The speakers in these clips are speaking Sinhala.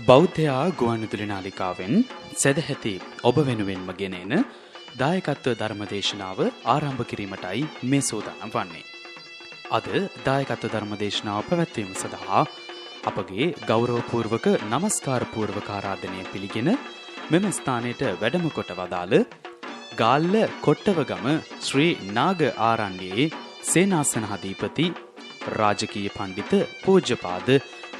බෞද්ධයා ගුවන්විදුලි නාලිකාවෙන් සදැහැති ඔබ වෙනුවෙන්ම ගෙනෙන දායකත්ව ධර්මදේශනාව ආරම්භ කිරීමටයි මේ සූදානම් වන්නේ. අද දායකත්ව ධර්මදේශනාව පැවැත්වීම සඳහා අපගේ ගෞරවපූර්වක නමස්කාර පූර්වක ආරාධනය පිළිගෙන මෙම ස්ථානයට වැඩම කොට වදාළ ගාල්ල කොට්ටවගම ශ්‍රී නාග ආරණ්‍යයේ සේනාසනාධිපති රාජකීය පඬිත පූජ්‍යපාද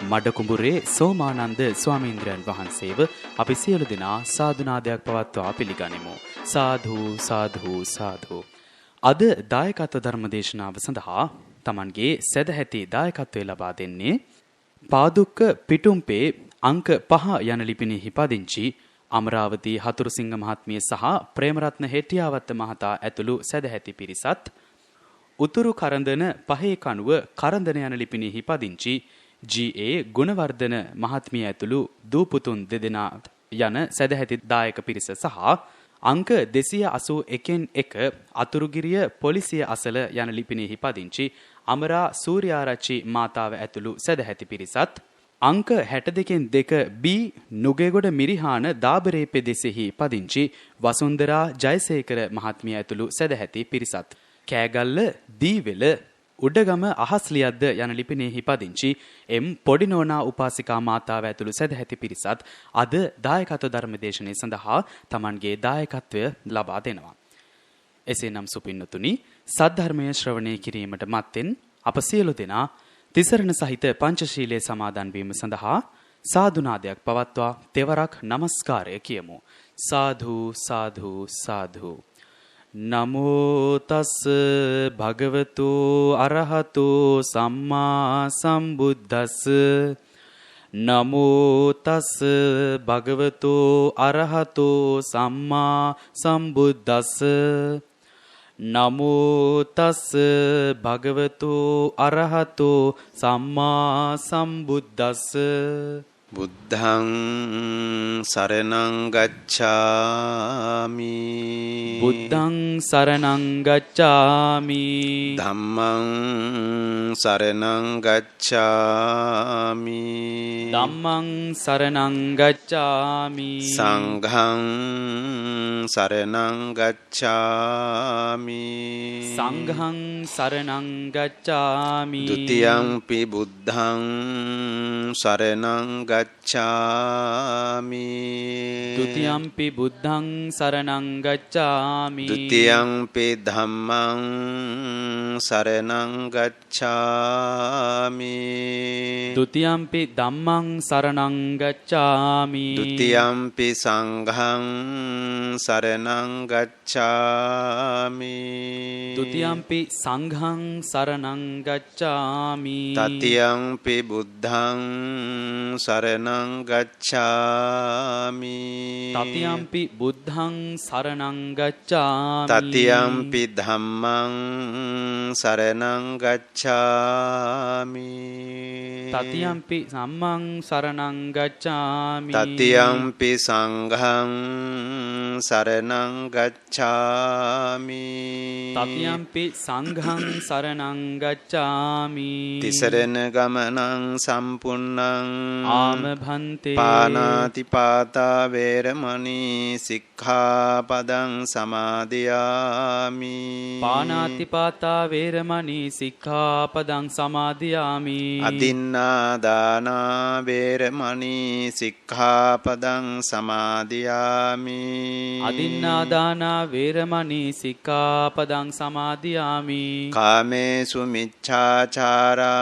මඩකුඹුරේ සෝමානන්ද ස්වාමීන්ද්‍රයන් වහන්සේව අපි සියලු දෙනා සාදුනාදයක් පවත්වා පිළිගනිමු. සාදු සාදු සාදු. අද දායකත්ව ධර්මදේශනාව සඳහා Tamanගේ සදැහැති දායකත්වය ලබා දෙන්නේ පාදුක්ක පිටුම්පේ අංක 5 යන ලිපිනෙහි පදිංචි අමරාවතී හතුරුසිංහ මහත්මිය සහ ප්‍රේමරත්න හෙටියාවත්ත මහතා ඇතුළු සදැහැති පිරිසත්, උතුරු කරඳන 5 කණුව කරඳන යන ලිපිනෙහි පදිංචි ජී.ඒ. ගුණවර්ධන මහත්මිය ඇතුළු දූපුතුන් දෙදෙනා යන සදැහැති දායක පිරිස සහ අංක 281 අතුරුගිරිය පොලිසිය අසල යන ලිපිනෙහි පදිංචි අමරා සූර්යාරච්චි මාතාව ඇතුළු සදැහැති පිරිසත්, අංක 62 බී නුගේගොඩ මිරිහාන දාබරේ පෙදෙසෙහි පදිංචි වසුන්දරා ජයසේකර මහත්මිය ඇතුළු සදැහැති පිරිසත්, කෑගල්ල දීවෙල උඩගම අහස්ලියද්ද යන ලිපිනෙහි පදිංචි එම් පොඩිනෝනා උපාසිකා මාතාව ඇතුළු සදැහැති පිරිසත් අද දායකත්ව ධර්මදේශනය සඳහා Tamanගේ දායකත්වය ලබා දෙනවා. එසේනම් සුපින්නතුනි, සද්ධර්මය ශ්‍රවණය කිරීමට මත්තෙන් අප සියලු දෙනා තිසරණ සහිත පංචශීලයේ සමාදන් වීම සඳහා සාදුනාදයක් පවත්වා තෙවරක් නමස්කාරය කියමු. සාදු සාදු සාදු. නමෝ තස් භගවතු අරහතු සම්මා සම්බුද්දස්ස. නමෝ තස් භගවතු අරහතු සම්මා සම්බුද්දස්ස. නමෝ තස් භගවතු අරහතු සම්මා සම්බුද්දස්ස. බුද්ධං සරණං ගච්ඡාමි. බුද්ධං සරණං ගච්ඡාමි. ධම්මං සරණං ගච්ඡාමි. ධම්මං සරණං ගච්ඡාමි. සංඝං සරණං ගච්ඡාමි. සංඝං සරණං ගච්ඡාමි. ဒ ුතියංපි බුද්ධං සරණං ගච්ඡාමි. ဒ ුතියංපි බුද්ධං සරණං ගච්ඡාමි. ဒ ුතියංපි ධම්මං සරණං ගච්ඡාමි. ဒ ුතියංපි ධම්මං සරණං ගච්ඡාමි. ဒ ුතියංපි සංඝං සරණං ගච්ඡාමි. ဒ ුතියංපි සංඝං සරණං ගච්ඡාමි. තතියංපි බුද්ධං සරණං ගච්ඡාමි. තතියම්පි බුද්ධං සරණං ගච්ඡාමි. තතියම්පි ධම්මං සරණං ගච්ඡාමි. තතියම්පි සම්මං සරණං ගච්ඡාමි. තතියම්පි සංඝං සරණං ගච්ඡාමි. තතියම්පි සංඝං සරණං ගච්ඡාමි. තිසරණ ගමනං සම්පුන්නං ආම භන්තේ. පානාති පාතා වේරමණී සික්ඛාපදං සමාදියාමි. පානාති පාතා වේරමණී සික්ඛාපදං සමාදියාමි. අදින්නා දානා වේරමණී සික්ඛාපදං සමාදියාමි. අදින්නා දානා වේරමණී සික්ඛාපදං සමාදියාමි. කාමේසු මිච්ඡාචාරා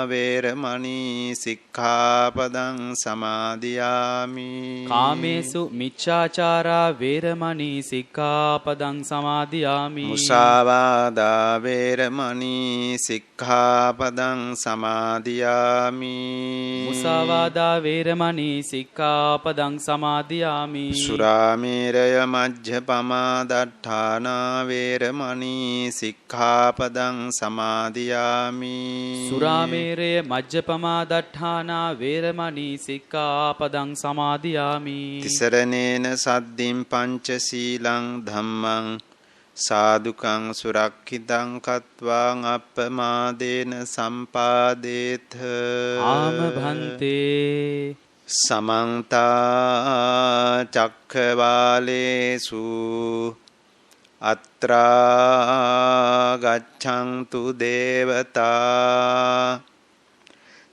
වේරමණී සික්ඛාපදං සමාදියාමි. කාමේසු මිච්ඡාචාරා වේරමණී සික්ඛාපදං සමාදියාමි. මුසාවාදා වේරමණී සික්ඛාපදං සමාදියාමි. මුසාවාදා වේරමණී සික්ඛාපදං සමාදියාමි. සුරාමේරය මජ්ජපමා දට්ඨානා වේරමණී සික්ඛාපදං සමාදියාමි. සුරාමේරය මජ්ජපමා දට්ඨානා වේරමණී සික්ඛාපදං සමාදියාමි. තිසරණේන සද්දින් පංචශීලං ධම්මං සාදුකං සුරක්ඛිතං කତ୍වාං අප්පමාදේන සම්පාදේත. ආම භන්තේ. සමන්ත චක්ඛවාලේසු අත්‍රා ගච්ඡන්තු දේවතා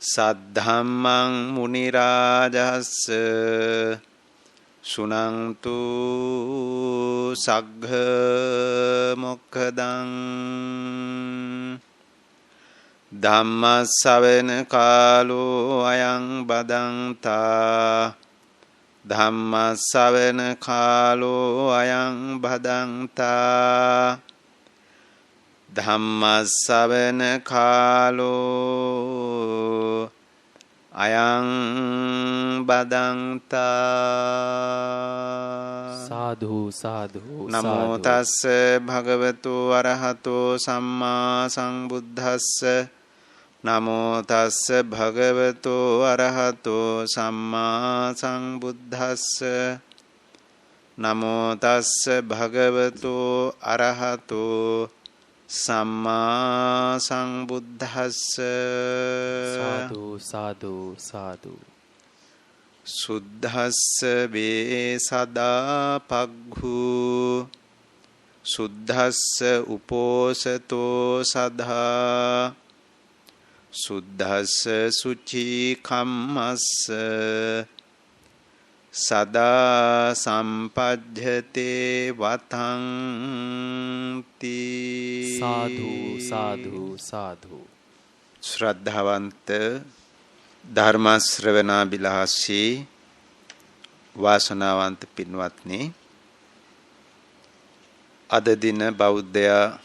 සද්ධම්මං මුනි රාජස්ස සුනන්තු සග්ග මොක්ඛදං ධම්ම ශ්‍රවණ කාලෝ අයං බදන්තා ධම්ම ශ්‍රවණ කාලෝ අයං බදන්තා ධම්ම ශ්‍රවණ කාලෝ අයං බදන්තා සාදු සාදු නමෝ තස්ස භගවතු අරහතෝ සම්මා සම්බුද්දස්ස නමෝ තස්ස භගවතු අරහතෝ සම්මා සම්බුද්දස්ස නමෝ තස්ස භගවතු අරහතෝ සම්මා සම්බුද්දස්ස සාදු සාදු සාදු සුද්ධස්ස වේ සදා පග්ඛු සුද්ධස්ස උපෝසතෝ සදා සුද්ධස්ස සුචි කම්මස්ස සදා සම්පජ්ජතේ වතං තී සාදු සාදු සාදු ශ්‍රද්ධාවන්ත ධර්ම ශ්‍රවණාබිලාෂී වාසනාවන්ත පින්වත්නි අද දින බෞද්ධ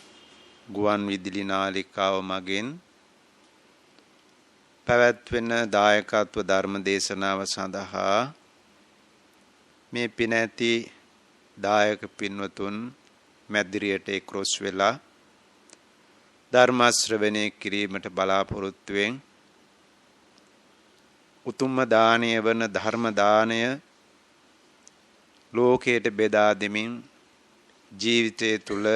ගුවන් විදුලි නාලිකාව මගින් පැවැත්වෙන දායකත්ව ධර්ම දේශනාව සඳහා මේ පින ඇති දායක පින්වතුන් මැදිරියට එක්රොස් වෙලා ධර්ම ශ්‍රවණය කිරීමට බලාපොරොත්තු වෙන් උතුම්ම දානය වන ධර්ම දානය ලෝකයට බෙදා දෙමින් ජීවිතය තුළ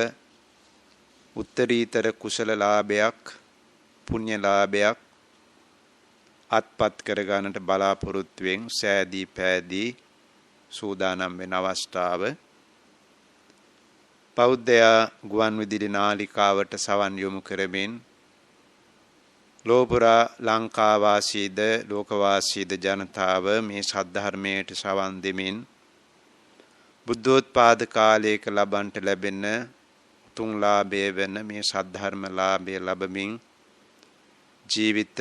උත්තරීතර කුසල ලාභයක් පුණ්‍ය ලාභයක් අත්පත් කර ගන්නට බලාපොරොත්තු වෙන් සෑදී පෑදී සූදානම් වෙන අවස්ථාව බෞද්ධ ගුවන් විදුලි නාලිකාවට සවන් යොමු කරමින් ලෝපුරා ලංකා වාසීද ලෝක වාසීද ජනතාව මේ සද්ධර්මයට සවන් දෙමින් බුද්ධෝත්පාද කාලයක ලබන්ට ලැබෙන උතුම් ලාභය වෙන මේ සද්ධර්ම ලාභය ලැබමින් ජීවිත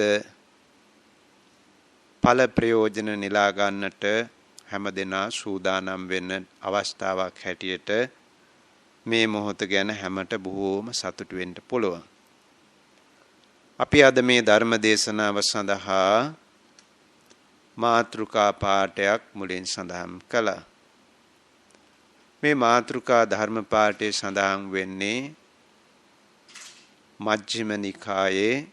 ඵල ප්‍රයෝජන නෙලා ගන්නට හැමදෙනා සූදානම් වෙන්න අවස්ථාවක් හැටියට මේ මොහොත ගැන හැමට බොහෝම සතුටු වෙන්න පුළුවන්. අපි අද මේ ධර්ම දේශනාව සඳහා මාතෘකා පාඨයක් මුලින් සඳහන් කළා. මේ මාතෘකා ධර්ම පාඨයේ සඳහන් වෙන්නේ මජ්ක්‍ධිම නිකායේ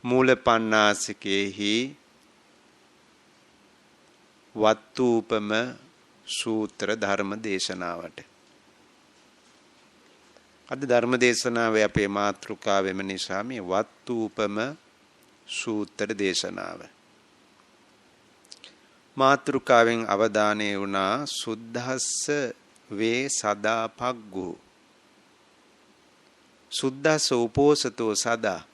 මූල පණ්ණාසිකේහි වත්තුපම සූත්‍ර ධර්ම දේශනාවට. අද ධර්ම දේශනාවේ අපේ මාතෘකාව වෙන නිසා මේ වත්තුපම සූත්‍ර දේශනාව. මාතෘකාවෙන් අවධානය වුණා සුද්ධස්ස වේ සදා පග්ගු. සුද්ධස්ස උපෝසතෝ සදා.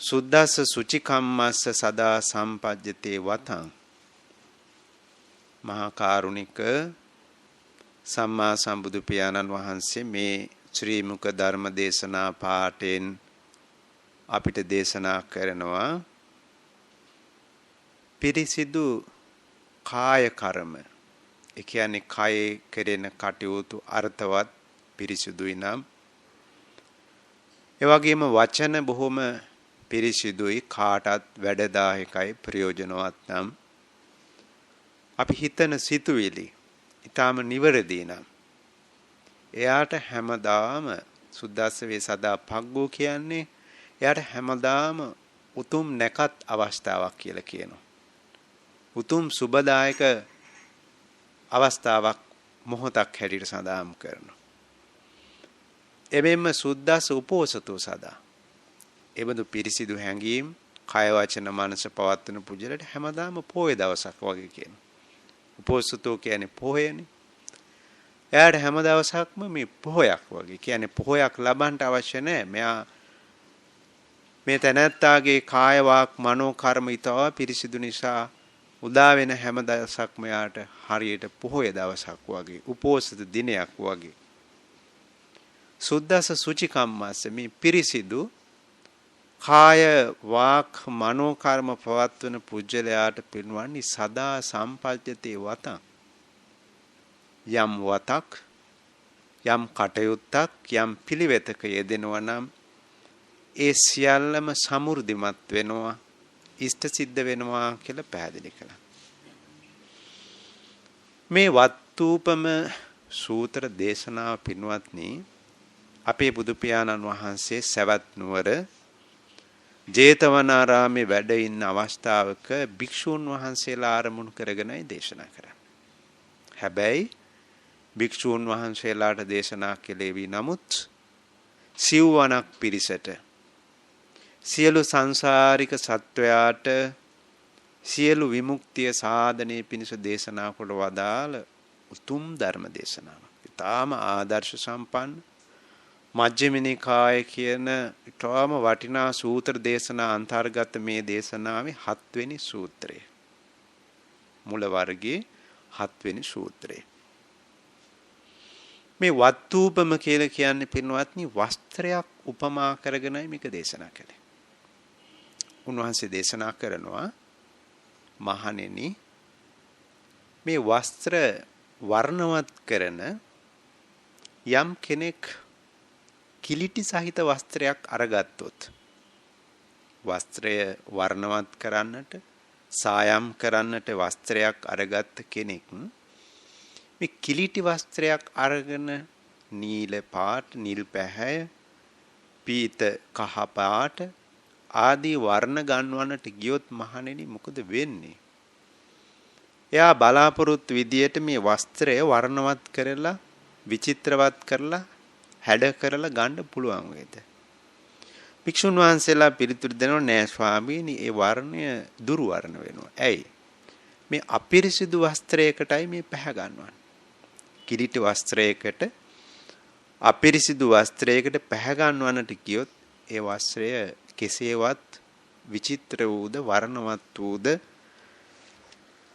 සුද්ධස්ස සුචිකම්මස්ස සදා සම්පජ්ජතේ වතං. මහා කාරුණික සම්මා සම්බුදු පියාණන් වහන්සේ මේ ශ්‍රී මුක ධර්ම දේශනා පාඨයෙන් අපිට දේශනා කරනවා පිරිසිදු කාය කර්ම. ඒ කියන්නේ කයේ කෙරෙන කටයුතු අර්ථවත් පිරිසිදුයි නම් ඒ වගේම වචන බොහොම පිරිසිදුයි කාටත් වැඩදායකයි ප්‍රයෝජනවත් නම් අපි හිතන සිතුවිලි ඊටාම නිවැරදි නම් එයාට හැමදාම සුද්දස්ස වේ සදා පග්ගෝ කියන්නේ එයාට හැමදාම උතුම් නැකත් අවස්ථාවක් කියලා කියනවා. උතුම් සුබදායක අවස්ථාවක් මොහොතක් හැටියට සඳහන් කරනවා. එමෙන්න සුද්දස්ස උපෝසතෝ සදා. එබඳු පිරිසිදු හැඟීම් කය වචන මනස පවත්වන පුජලට හැමදාම පොයේ දවසක් වගේ කියනවා. උපෝසතෝ කියන්නේ පොහේනේ. එයාට හැම දවසක්ම මේ පොහොයක් වගේ. කියන්නේ පොහොයක් ලබන්න අවශ්‍ය නැහැ. මෙයා මේ තැනැත්තාගේ කාය වාක් මනෝ කර්ම ඊටව පිරිසිදු නිසා උදා වෙන හැම දවසක්ම යාට හරියට පොහොය දවසක් වගේ උපෝසත දිනයක් වගේ. සුද්දස සුචි කම්මස්ස මේ පිරිසිදු කාය වාක් මනෝ කර්ම පවත්වන පුජ්‍යලයාට පින්වන්නේ සදා සම්පජ්ජතේ වතං. යම් වතක් යම් කටයුත්තක් යම් පිළිවෙතක යෙදෙනවා නම් ඒ සියල්ලම සමෘද්ධිමත් වෙනවා ඉෂ්ට සිද්ධ වෙනවා කියලා පැහැදිලි කළා. මේ වත්තුපම සූත්‍ර දේශනාව පින්වත්නි අපේ බුදු පියාණන් වහන්සේ සවැත් නුවර ජේතවනාරාමේ වැඩ ඉන්න අවස්ථාවක භික්ෂූන් වහන්සේලා ආරමුණු කරගෙනයි දේශනා කරන්නේ. හැබැයි භික්ෂූන් වහන්සේලාට දේශනා කෙලෙවි නමුත් සිව්වණක් පිරිසට සියලු සංසාරික සත්වයාට සියලු විමුක්තිය සාධනයේ පිණිස දේශනා කොට වදාළ උතුම් ධර්ම දේශනාවක්. ඊටාම ආදර්ශ සම්පන්න මජ්ක්‍ධිම නිකාය කියන ඊටාම වටිනා සූත්‍ර දේශනා අන්තර්ගත මේ දේශනාවේ 7 වෙනි සූත්‍රය. මුල වර්ගයේ 7 වෙනි සූත්‍රය. මේ වත්තුපම කියලා කියන්නේ පින්වත්නි වස්ත්‍රයක් උපමා කරගෙනයි මේක දේශනා කළේ. උන්වහන්සේ දේශනා කරනවා මහණෙනි මේ වස්ත්‍ර වර්ණවත් කරන යම් කෙනෙක් කිලිටි සහිත වස්ත්‍රයක් අරගත්තොත් වස්ත්‍රය වර්ණවත් කරන්නට සායම් කරන්නට වස්ත්‍රයක් අරගත්ත කෙනෙක් මේ කිලිටි වස්ත්‍රයක් අරගෙන නිල පාට නිල් පැහැය පීත කහ පාට ආදී වර්ණ ගන්වන්නට ගියොත් මහණෙනි මොකද වෙන්නේ? එයා බලාපොරොත්තු විදියට මේ වස්ත්‍රය වර්ණවත් කරලා විචිත්‍රවත් කරලා හැඩ කරලා ගන්න පුළුවන් වේද? භික්ෂුන් වහන්සේලා පිළිතුරු දෙනවා නෑ ස්වාමීනි ඒ වර්ණය දුරු වර්ණ වෙනවා. ඇයි? මේ අපිරිසිදු වස්ත්‍රයකටයි මේ පැහැ ගන්නවන්නේ. කිලිටි වස්ත්‍රයකට අපිරිසිදු වස්ත්‍රයකට පැහැ ගන්නවන්නට කියොත් ඒ වස්ත්‍රය කෙසේවත් විචිත්‍ර වූද වර්ණවත් වූද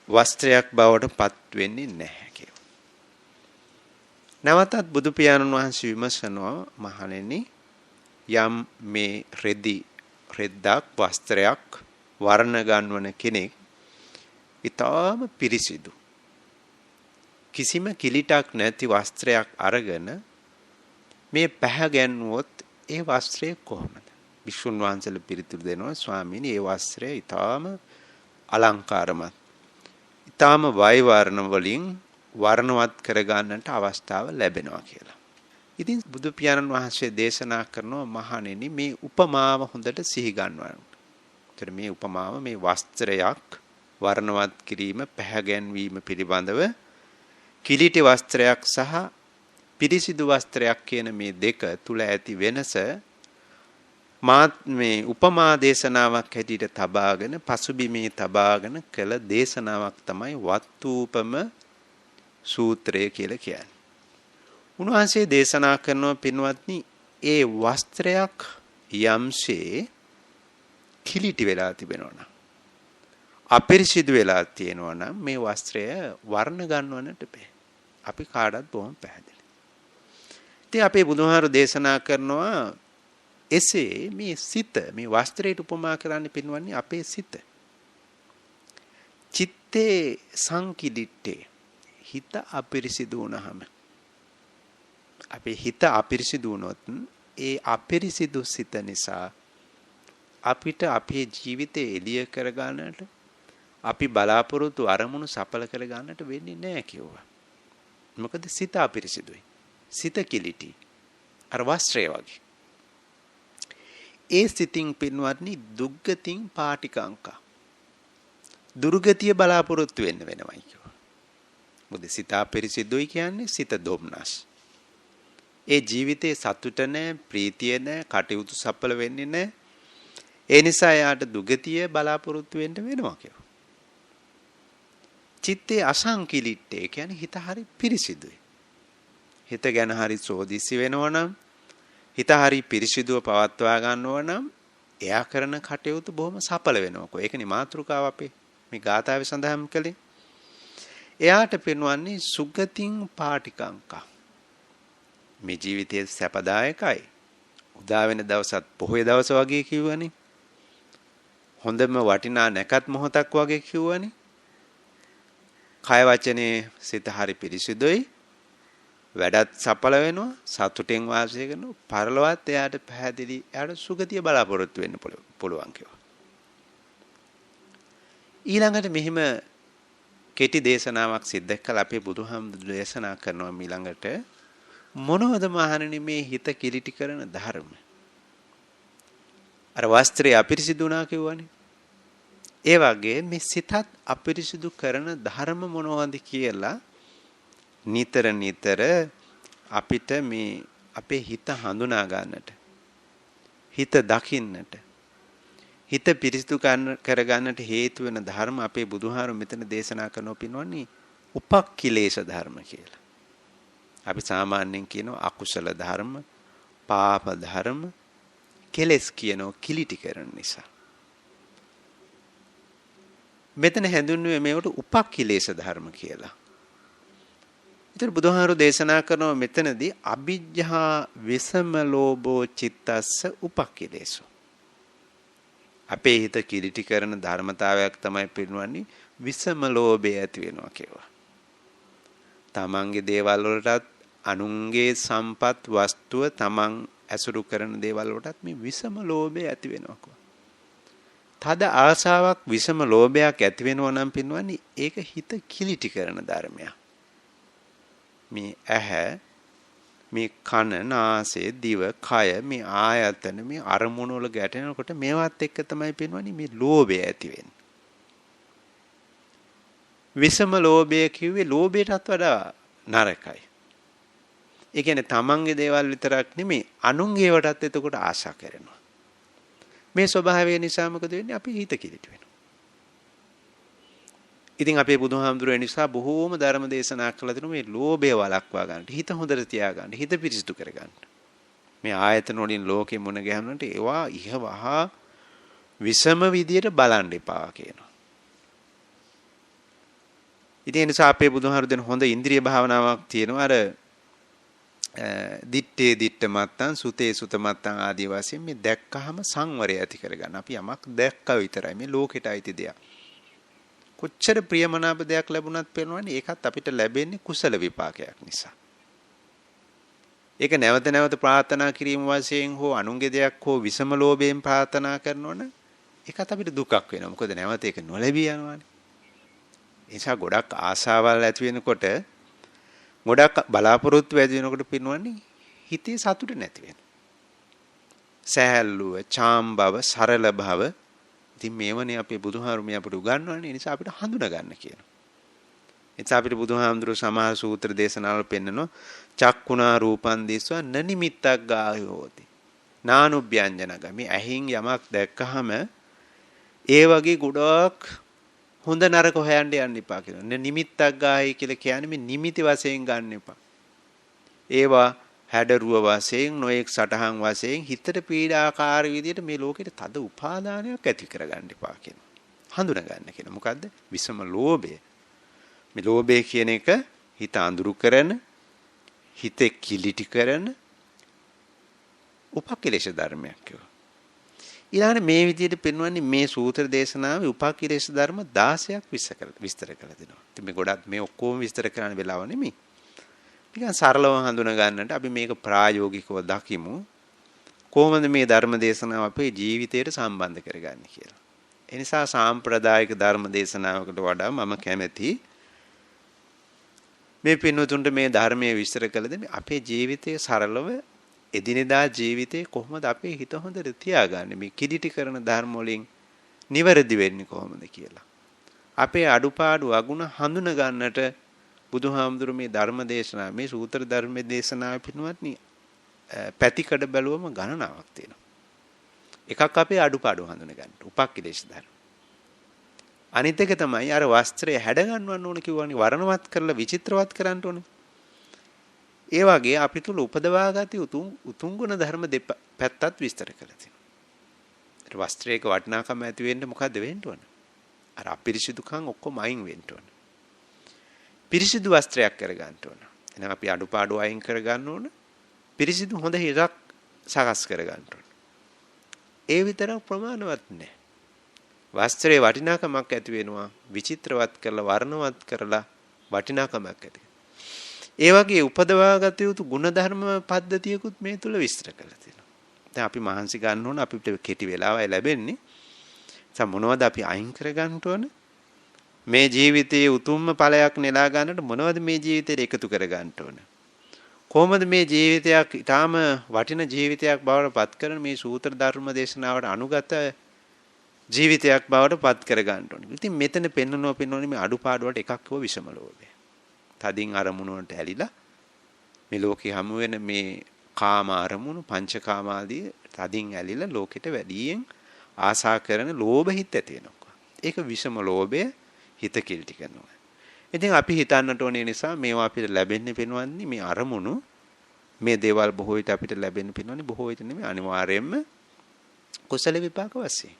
වස්ත්‍රයක් බවට පත් වෙන්නේ නැහැ කියලා. නැවතත් බුදු පියාණන් වහන්සේ විමසනවා මහණෙනි යම් මේ රෙද්දක් වස්ත්‍රයක් වර්ණ ගන්වන කෙනෙක් ඊටාම පිරිසිදු කිසිම කිලිටක් නැති වස්ත්‍රයක් අරගෙන මේ පැහැ ගැන්වුවොත් ඒ වස්ත්‍රය කොහොමද? වික්ෂුන් වහන්සේලා පිළිතුරු දෙනවා ස්වාමීනි ඒ වස්ත්‍රය ඊටාම අලංකාරමත් ඊටාම වෛවර්ණ වලින් වර්ණවත් කරගන්නට අවස්ථාව ලැබෙනවා කියලා. ඉතින් බුදු පියාණන් වහන්සේ දේශනා කරනවා මහණෙනි මේ උපමාව හොඳට සිහි ගන්නවන්න. ඒතර මේ උපමාව මේ වස්ත්‍රයක් වර්ණවත් කිරීම පැහැ ගැන්වීම පිළිබඳව කිලිටි වස්ත්‍රයක් සහ පිරිසිදු වස්ත්‍රයක් කියන මේ දෙක තුල ඇති වෙනස මාත් මේ උපමා දේශනාවක් හැටියට තබාගෙන පසුබිමේ තබාගෙන කළ දේශනාවක් තමයි වත්තුපම සූත්‍රය කියලා කියන්නේ. උන්වහන්සේ දේශනා කරනවා පින්වත්නි ඒ වස්ත්‍රයක් යම්සේ කිලිටි වෙලා තිබෙනවා නම් අපිරිසිදු වෙලා තියෙනවා නම් මේ වස්ත්‍රය වර්ණ ගන්නවන්නට බෑ. අපි කාටවත් බොහොම පැහැදිලි. ඉතින් අපේ බුදුහාරු දේශනා කරනවා එසේ මේ සිත මේ වස්ත්‍රයට උපමා කරන්නේ පින්වන්නේ අපේ සිත. චිත්තේ සංකිලිට්ඨේ හිත අපිරිසිදු වුණාම අපේ හිත අපිරිසිදු වුණොත් ඒ අපිරිසිදු සිත නිසා අපිට අපේ ජීවිතය එළිය කර ගන්නට අපි බලාපොරොත්තු අරමුණු සඵල කර ගන්නට වෙන්නේ නැහැ කිව්වා. මොකද සිත අපිරිසිදුයි. සිත කිලිටි. අර වස්ත්‍රය වගේ. ඒ සිතින් පින්වත්නි දුග්ගතින් පාටිකංකා. දුර්ගතිය බලාපොරොත්තු වෙන්න වෙනවයි කිව්වා. මොකද සිත අපිරිසිදුයි කියන්නේ සිත දොම්නස්. ඒ ජීවිතේ සතුට නැහැ, ප්‍රීතිය නැහැ, කටයුතු සඵල වෙන්නේ නැහැ. ඒ නිසා යාට දුගතිය බලාපොරොත්තු වෙන්න වෙනවා කියලා. චිත්තේ අසංකිලිට්ඨේ කියන්නේ හිත හරි පිරිසිදුයි. හිත ගැන හරි සෝදිසි වෙනවා නම් හිත හරි පිරිසිදුව පවත්වා ගන්නවා නම් එයා කරන කටයුතු බොහොම සඵල වෙනවා. ඒකනේ මාතෘකාව අපේ මේ ගාථාවේ සඳහන් කළේ. එයාට පෙන්වන්නේ සුගතින් පාටිකංකා. මේ ජීවිතයේ සැපදායකයි. උදා වෙන දවසත් පොහොය දවස වගේ කිව්වනේ. හොඳම වටිනා නැකත් මොහොතක් වගේ කිව්වනේ. කය වචනේ සිත හරි පිරිසිදුයි. වැඩත් සඵල වෙනවා. සතුටෙන් වාසය කරනවා. පරලොවත් එයාට පැහැදිලි එයාට සුගතිය බලාපොරොත්තු වෙන්න පුළුවන් කිව්වා. ඊළඟට මෙහිම කෙටි දේශනාවක් සිද්ධ කළ අපේ බුදුහාමුදුරු දේශනා කරනවා ඊළඟට මොනවද මහණෙනි මේ හිත කිලිටි කරන ධර්ම? අර වස්ත්‍රය අපිරිසිදු වුණා කිව්වනේ. ඒ වගේ මේ සිතත් අපිරිසිදු කරන ධර්ම මොනවද කියලා නිතර අපිට මේ අපේ හිත හඳුනා ගන්නට හිත දකින්නට හිත පිරිසිදු කරගන්නට හේතු වෙන ධර්ම අපේ බුදුහාරු මෙතන දේශනා කරනවා පින්වන්නේ උපක්ඛිලේශ ධර්ම කියලා. අපි සාමාන්‍යයෙන් කියනවා අකුසල ධර්ම, පාප ධර්ම, කෙලෙස් කියනවා කිලිටි කරන නිසා. මෙතන හැඳින්වුවේ මේවට උපක්ඛිලේශ ධර්ම කියලා. ඉතින් බුදුහාරු දේශනා කරනවා මෙතනදී අවිජ්ජා විසම ලෝභෝ චිත්තස්ස උපක්ඛිලේශෝ. අපේ හිත කිලිටි කරන ධර්මතාවයක් තමයි පිළිනවන්නේ විසම ලෝභය ඇති වෙනවා කියලා. තමන්ගේ දේවල් වලටත් අනුන්ගේ සම්පත් වස්තුව තමන් ඇසුරු කරන දේවල් වලටත් මේ විසම ලෝභය ඇති වෙනවා. තද ආසාවක් විසම ලෝභයක් ඇති වෙනවා නම් පිළිනවන්නේ ඒක හිත කිලිටි කරන ධර්මයක්. මේ ඇහැ මේ කන නාසය දිව කය මේ ආයතන මේ අරමුණු වල ගැටෙනකොට මේවත් එක්ක තමයි පේනවනේ මේ ලෝභය ඇති වෙන්නේ. විසම ලෝභය කිව්වේ ලෝභයටත් වඩා නරකයි. ඒ කියන්නේ තමන්ගේ දේවල් විතරක් නෙමෙයි අනුන්ගේ වටත් එතකොට ආශා කරනවා. මේ ස්වභාවය නිසා මොකද වෙන්නේ? අපි හිත කිලිටි වෙනවා. ඉතින් අපේ බුදුහාමුදුරුවෝ නිසා බොහෝම ධර්ම දේශනා කළා දෙනු මේ ලෝභය වළක්වා ගන්නට හිත හොඳට තියාගන්න හිත පිරිසිදු කරගන්න මේ ආයතන වලින් ලෝකෙ මුණ ගැහුනට ඒවා ඉහවහා විසම විදියට බලන්න එපා කියනවා. ඉතින් ඒ නිසා අපේ බුදුහාමුදුරුවෝ දෙන හොඳ ඉන්ද්‍රිය භාවනාවක් තියෙනවා අර දිත්තේ දිත්ත මත්තං සුතේ සුත මත්තං ආදී වශයෙන් මේ දැක්කහම සංවරය ඇති කරගන්න. අපි යමක් දැක්කා විතරයි මේ ලෝකෙට අයිති දෙයක්. කොච්චර ප්‍රියමනාප දෙයක් ලැබුණත් පේනවනේ ඒකත් අපිට ලැබෙන්නේ කුසල විපාකයක් නිසා. ඒක නැවත නැවත ප්‍රාර්ථනා කිරීම වශයෙන් හෝ අනුන්ගේ දෙයක් හෝ විසම ලෝභයෙන් ප්‍රාර්ථනා කරනවනේ ඒකත් අපිට දුකක් වෙනවා. මොකද නැවත ඒක නොලැබී යනවානේ. ඒ නිසා ගොඩක් ආශාවල් ඇති වෙනකොට ගොඩක් බලාපොරොත්තු ඇති වෙනකොට පේනවනේ හිතේ සතුට නැති වෙනවා. සහැල්ලුව, චාම් බව, සරල බව ඉතින් මේවනේ අපේ බුදුහාමුදුරුවෝ අපට උගන්වන්නේ නිසා අපිට හඳුනා ගන්න කියනවා. එතස අපිට බුදුහාමුදුරුවෝ සමහර සූත්‍ර දේශනාවල පෙන්නනවා චක්කුණා රූපං දිස්වා නනිමිත්තක් ගායෝති. නානුභ්‍යංජනග මේ ඇහින් යමක් දැක්කහම ඒ වගේ ගොඩක් හොඳ නරක හොයන්න යන්න එපා කියනවා. නිමිත්තක් ගායි කියලා කියන්නේ මේ නිමිති වශයෙන් ගන්න එපා. ඒවා හැඩරුව වශයෙන් නොඑක් සටහන් වශයෙන් හිතට පීඩාකාරී විදියට මේ ලෝකෙට තද උපාදානයක් ඇති කරගන්න එපා කියනවා. හඳුනා ගන්න කියනවා. මොකද්ද? විසම ලෝභය. මේ ලෝභය කියන එක හිත අඳුරු කරන, හිත කිලිටි කරන උපක්ලේශ ධර්මයක් කියනවා. ඊළඟට මේ විදියට පෙන්වන්නේ මේ සූත්‍ර දේශනාවේ උපක්ලේශ ධර්ම 16ක් විස්තර කරලා දෙනවා. ඉතින් මේ ගොඩක් මේ ඔක්කොම විස්තර කරන්න වෙලාව නෙමෙයි. නිකන් සරලව හඳුනා ගන්නට අපි මේක ප්‍රායෝගිකව දකිමු කොහොමද මේ ධර්ම දේශනාව අපේ ජීවිතයට සම්බන්ධ කරගන්නේ කියලා. ඒ නිසා සාම්ප්‍රදායික ධර්ම දේශනාවකට වඩා මම කැමැති මේ පින්වතුන්ට මේ ධර්මයේ විස්තර කළ දෙන්නේ අපේ ජීවිතයේ සරලව එදිනෙදා ජීවිතේ කොහොමද අපේ හිත හොඳට තියාගන්නේ මේ කිලිටි කරන ධර්ම වලින් නිවැරදි වෙන්නේ කොහොමද කියලා. අපේ අඩුපාඩු අගුණ හඳුනා ගන්නට බුදුහාමුදුරු මේ ධර්ම දේශනාව මේ සූත්‍ර ධර්ම දේශනාව පිටුවත්නි පැතිකඩ බැලුවම ගණනාවක් තියෙනවා. එකක් අපේ අඩුපාඩු හඳුන ගන්න. උපක්ඛිලේශ ධර්ම. අනිත් එක තමයි අර වස්ත්‍රය හැඩ ගන්නවන්න ඕන කිව්වනේ වර්ණවත් කරලා විචිත්‍රවත් කරන්න ඕනේ. ඒ වගේ අපි තුල උපදවාගත යුතු උතුම් ගුණ ධර්ම දෙපැත්තත් විස්තර කරලා තියෙනවා. වස්ත්‍රයක වටිනාකම ඇති වෙන්න මොකද්ද වෙන්න ඕන? අර අපිරිසිදුකම් ඔක්කොම අයින් වෙන්න ඕන. පිරිසිදු වස්ත්‍රයක් කර ගන්න ඕන. එහෙනම් අපි අඩුපාඩු අයින් කර ගන්න ඕන. පිරිසිදු හොඳ හිරක් සකස් කර ගන්න ඕන. ඒ විතරක් ප්‍රමාණවත් නැහැ. වස්ත්‍රයේ වටිනාකමක් ඇති වෙනවා විචිත්‍රවත් කරලා වර්ණවත් කරලා වටිනාකමක් ඇති. ඒ වගේ උපදවාගත යුතු ගුණධර්ම පද්ධතියකුත් මේ තුල විස්තර කරලා තියෙනවා. දැන් අපි මහන්සි ගන්න ඕන අපිට කෙටි වෙලාවයි ලැබෙන්නේ. දැන් මොනවද අපි අයින් කර ගන්න ඕන? මේ ජීවිතයේ උතුම්ම ඵලයක් නෙලා ගන්නට මොනවද මේ ජීවිතේට එකතු කර ගන්න ඕන? කොහොමද මේ ජීවිතයක් ඊටාම වටින ජීවිතයක් බවට පත් කරන මේ සූත්‍ර ධර්ම දේශනාවට අනුගත ජීවිතයක් බවට පත් කර ගන්න ඕනේ. ඉතින් මෙතන පෙන්වන්නේ මේ අඩුපාඩු වලට එකක් හෝ විෂම ලෝභය. තදින් අරමුණු වලට ඇලිලා මේ ලෝකේ හමු වෙන මේ කාම අරමුණු පංචකාම ආදී තදින් ඇලිලා ලෝකෙට වැඩියෙන් ආසා කරන ලෝභ හිත ඇති වෙනවා. ඒක විෂම ලෝභය හිත කිලිටි කරනවා. ඉතින් අපි හිතන්නට ඕනේ නිසා මේවා අපිට ලැබෙන්නේ පෙන්වන්නේ මේ අරමුණු මේ දේවල් බොහෝ විට අපිට ලැබෙන්නේ පෙන්වන්නේ බොහෝ විට නෙමෙයි අනිවාර්යයෙන්ම කුසල විපාක වශයෙන්.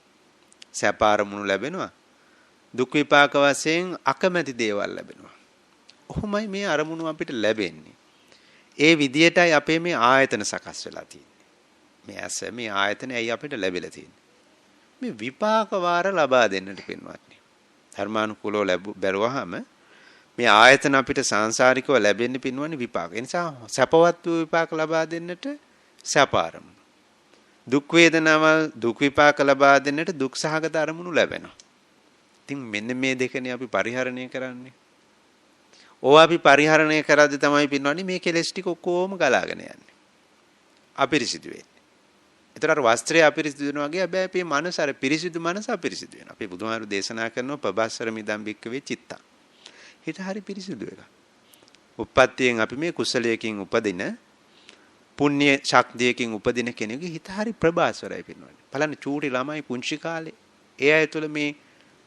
සැප අරමුණු ලැබෙනවා. දුක් විපාක වශයෙන් අකමැති දේවල් ලැබෙනවා. ඔහොමයි මේ අරමුණු අපිට ලැබෙන්නේ. ඒ විදියටයි අපේ මේ ආයතන සකස් වෙලා තියෙන්නේ. මේ ඇස මේ ආයතන ඇයි අපිට ලැබිලා තියෙන්නේ? මේ විපාක වාර ලබා දෙන්නට පින්වත්නි. ධර්මානුකූලව බැලුවාම මේ ආයතන අපිට සංසාරිකව ලැබෙන්නේ පින්වන්නේ විපාක. ඒ නිසා සැපවත් වූ විපාක ලබා දෙන්නට සැප අරමුණු. දුක් වේදනාවල් දුක් විපාක ලබා දෙන්නට දුක් සහගත අරමුණු ලැබෙනවා. ඉතින් මෙන්න මේ දෙකනේ අපි පරිහරණය කරන්නේ. ඕවා අපි පරිහරණය කරද්දී තමයි පින්වන්නේ මේ කෙලෙස් ටික ඔක්කොම ගලාගෙන යන්නේ. අපිරිසිදු වෙන්නේ. ඒතර අර වස්ත්‍රය අපිරිසිදු වෙනවා වගේ හැබැයි අපේ මනස අර පිරිසිදු මනස අපිරිසිදු වෙනවා. අපි බුදුහාරු දේශනා කරනවා පබස්සර මිදම් බික්කවේ චිත්තා. හිත හරි පිරිසිදු එක. උප්පත්තියෙන් අපි මේ කුසලයකින් උපදින පුණ්‍ය ශක්තියකින් උපදින කෙනෙකුගේ හිත හරි ප්‍රබාස්වරයි පින්නවනේ. බලන්න චූටි ළමයි පුංචි කාලේ ඒ අය තුළ මේ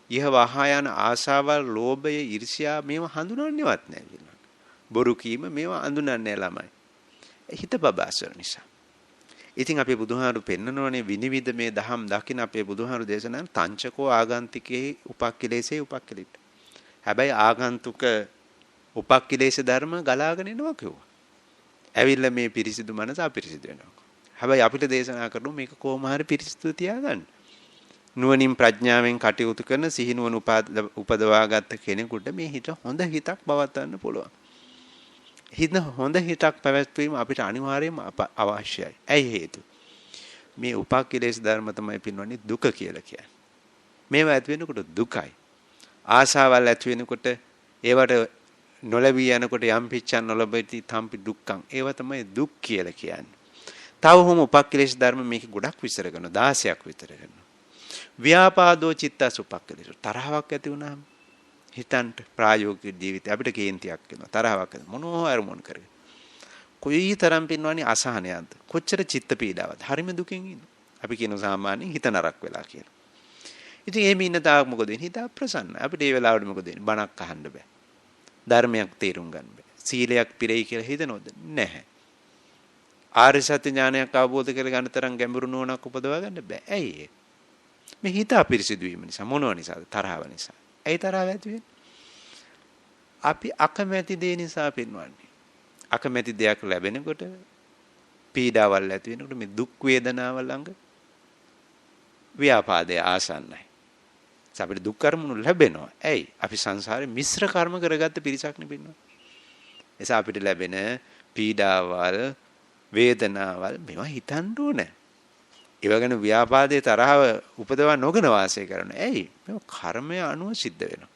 යහ වහා යන ආශාවල්, ලෝභය, ඊර්ෂ්‍යා මේවා හඳුනන්නේවත් නැහැ පින්නවනේ. බොරු කීම මේවා හඳුනන්නේ නැහැ ළමයි. හිත ප්‍රබාස්වර නිසා. ඉතින් අපේ බුදුහාරු පෙන්නනෝනේ විනිවිද මේ දහම් දකින්න අපේ බුදුහාරු දේශනාව තංචකෝ ආගන්තිකේ උපක්ඛිලේසේ උපක්ඛිලිට. හැබැයි ආගන්තුක උපක්ඛිලේශ ධර්ම ගලාගෙන එනවා කිව්වා. ඇවිල්ලා මේ පිරිසිදු මනස අපිරිසිදු වෙනවා. හැබැයි අපිට දේශනා කරනවා මේක කොහොම හරි පිරිසිදු තියාගන්න. නුවණින් ප්‍රඥාවෙන් කටයුතු කරන සිහිනුවණ උපදවාගත්ත කෙනෙකුට මේ හිත හොඳ හිතක් පවත්වන්න පුළුවන්. හිත හොඳ හිතක් පැවැත්වීම අපිට අනිවාර්යයෙන්ම අවශ්‍යයි. ඇයි හේතුව? මේ උපක්ඛිලේශ ධර්ම තමයි පින්වන්නේ දුක කියලා කියන්නේ. මේවා ඇති වෙනකොට දුකයි. ආශාවල් ඇති වෙනකොට ඒවට නොලැබී යනකොට යම් පිච්ඡන් නොලබති තම්පි දුක්ඛං ඒව තමයි දුක් කියලා කියන්නේ. තව හොම උපක්ඛිලේශ ධර්ම මේක ගොඩක් විස්තර කරනවා 16ක් විතර කරනවා. ව්‍යාපාදෝ චිත්තස් උපක්ඛිලේශ තරහවක් ඇති වුණාම හිතන්ට ප්‍රායෝගික ජීවිතේ අපිට කේන්තියක් වෙනවා තරහවක් මොනවා හරි මොන කරේ. කොයිතරම් පින්වන්නේ අසහනයක්ද කොච්චර චිත්ත පීඩාවක්ද හරිම දුකින් ඉන්න. අපි කියන සාමාන්‍යයෙන් හිත නරක වෙලා කියලා. ඉතින් එහෙම ඉන්න තාක් මොකද වෙන්නේ? හිත අප්‍රසන්න. අපිට ඒ වෙලාවට මොකද වෙන්නේ? බණක් අහන්න බෑ. ධර්මයක් තේරුම් ගන්න බෑ. සීලයක් පිරෙයි කියලා හිතනොද? නැහැ. ආර්ය සත්‍ය ඥානයක් අවබෝධ කරගන්න තරම් ගැඹුරු නුවණක් උපදවා ගන්න බෑ. ඇයි ඒ? මේ හිත අපිරිසිදු වීම නිසා මොනව නිසාද? තරහව නිසා. ඇයි තරහව ඇති වෙන්නේ? අපි අකමැති දේ නිසා පින්වන්නේ. අකමැති දෙයක් ලැබෙනකොට පීඩාවල් ඇති වෙනකොට මේ දුක් වේදනාව ළඟ ව්‍යාපාදයේ ආසන්නයි. අපිට දුක් කර්මණු ලැබෙනවා. ඇයි? අපි සංසාරේ මිශ්‍ර කර්ම කරගත්ත පිරිසක් නෙපින්නවා. එසා අපිට ලැබෙන පීඩාවල්, වේදනාවල් මේවා හිතන්න ඕනේ. ඒව ගැන ව්‍යාපාදයේ තරහව උපදවා නොගෙන වාසය කරනවා. ඇයි? මේවා කර්මය අනුව සිද්ධ වෙනවා.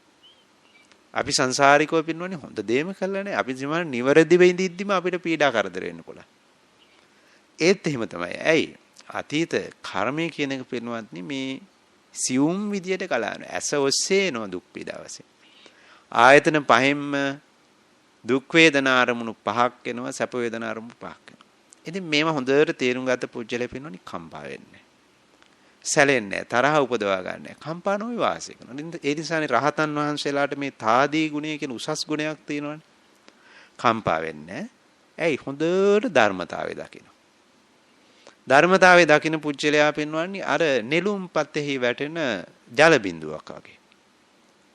අපි සංසාරිකව පින්නවනේ හොඳ දේම කළා නේ. අපි සමාන නිවැරදි වෙඳිද්දිම අපිට පීඩා කරදර වෙන්න පුළුවන්. ඒත් එහෙම තමයි. ඇයි? අතීත කර්මය කියන එක පින්නවත්නි මේ සියුම් විදියට කලාන ඇස ඔස්සේ නෝ දුක් පීඩා වශයෙන් ආයතන පහෙන්ම දුක් වේදනා අරමුණු පහක් එනවා සැප වේදනා අරමුණු පහක් එනවා. ඉතින් මේව හොඳට තේරුම් ගත්ත පුජ්‍යලෙ පින්නෝනි කම්පා වෙන්නේ. සැලෙන්නේ නැහැ. තරහ උපදවා ගන්න නැහැ. කම්පා නොවි වාසය කරනවා. ඒ නිසානේ රහතන් වහන්සේලාට මේ තාදී ගුණය කියන උසස් ගුණයක් තියෙනවනේ. කම්පා වෙන්නේ නැහැ. ඇයි හොඳට ධර්මතාවය දකින්න. ධර්මතාවයේ දකින්න පුජ්‍යලයා පෙන්වන්නේ අර නෙළුම් පතෙහි වැටෙන ජල බිඳුවක් වගේ.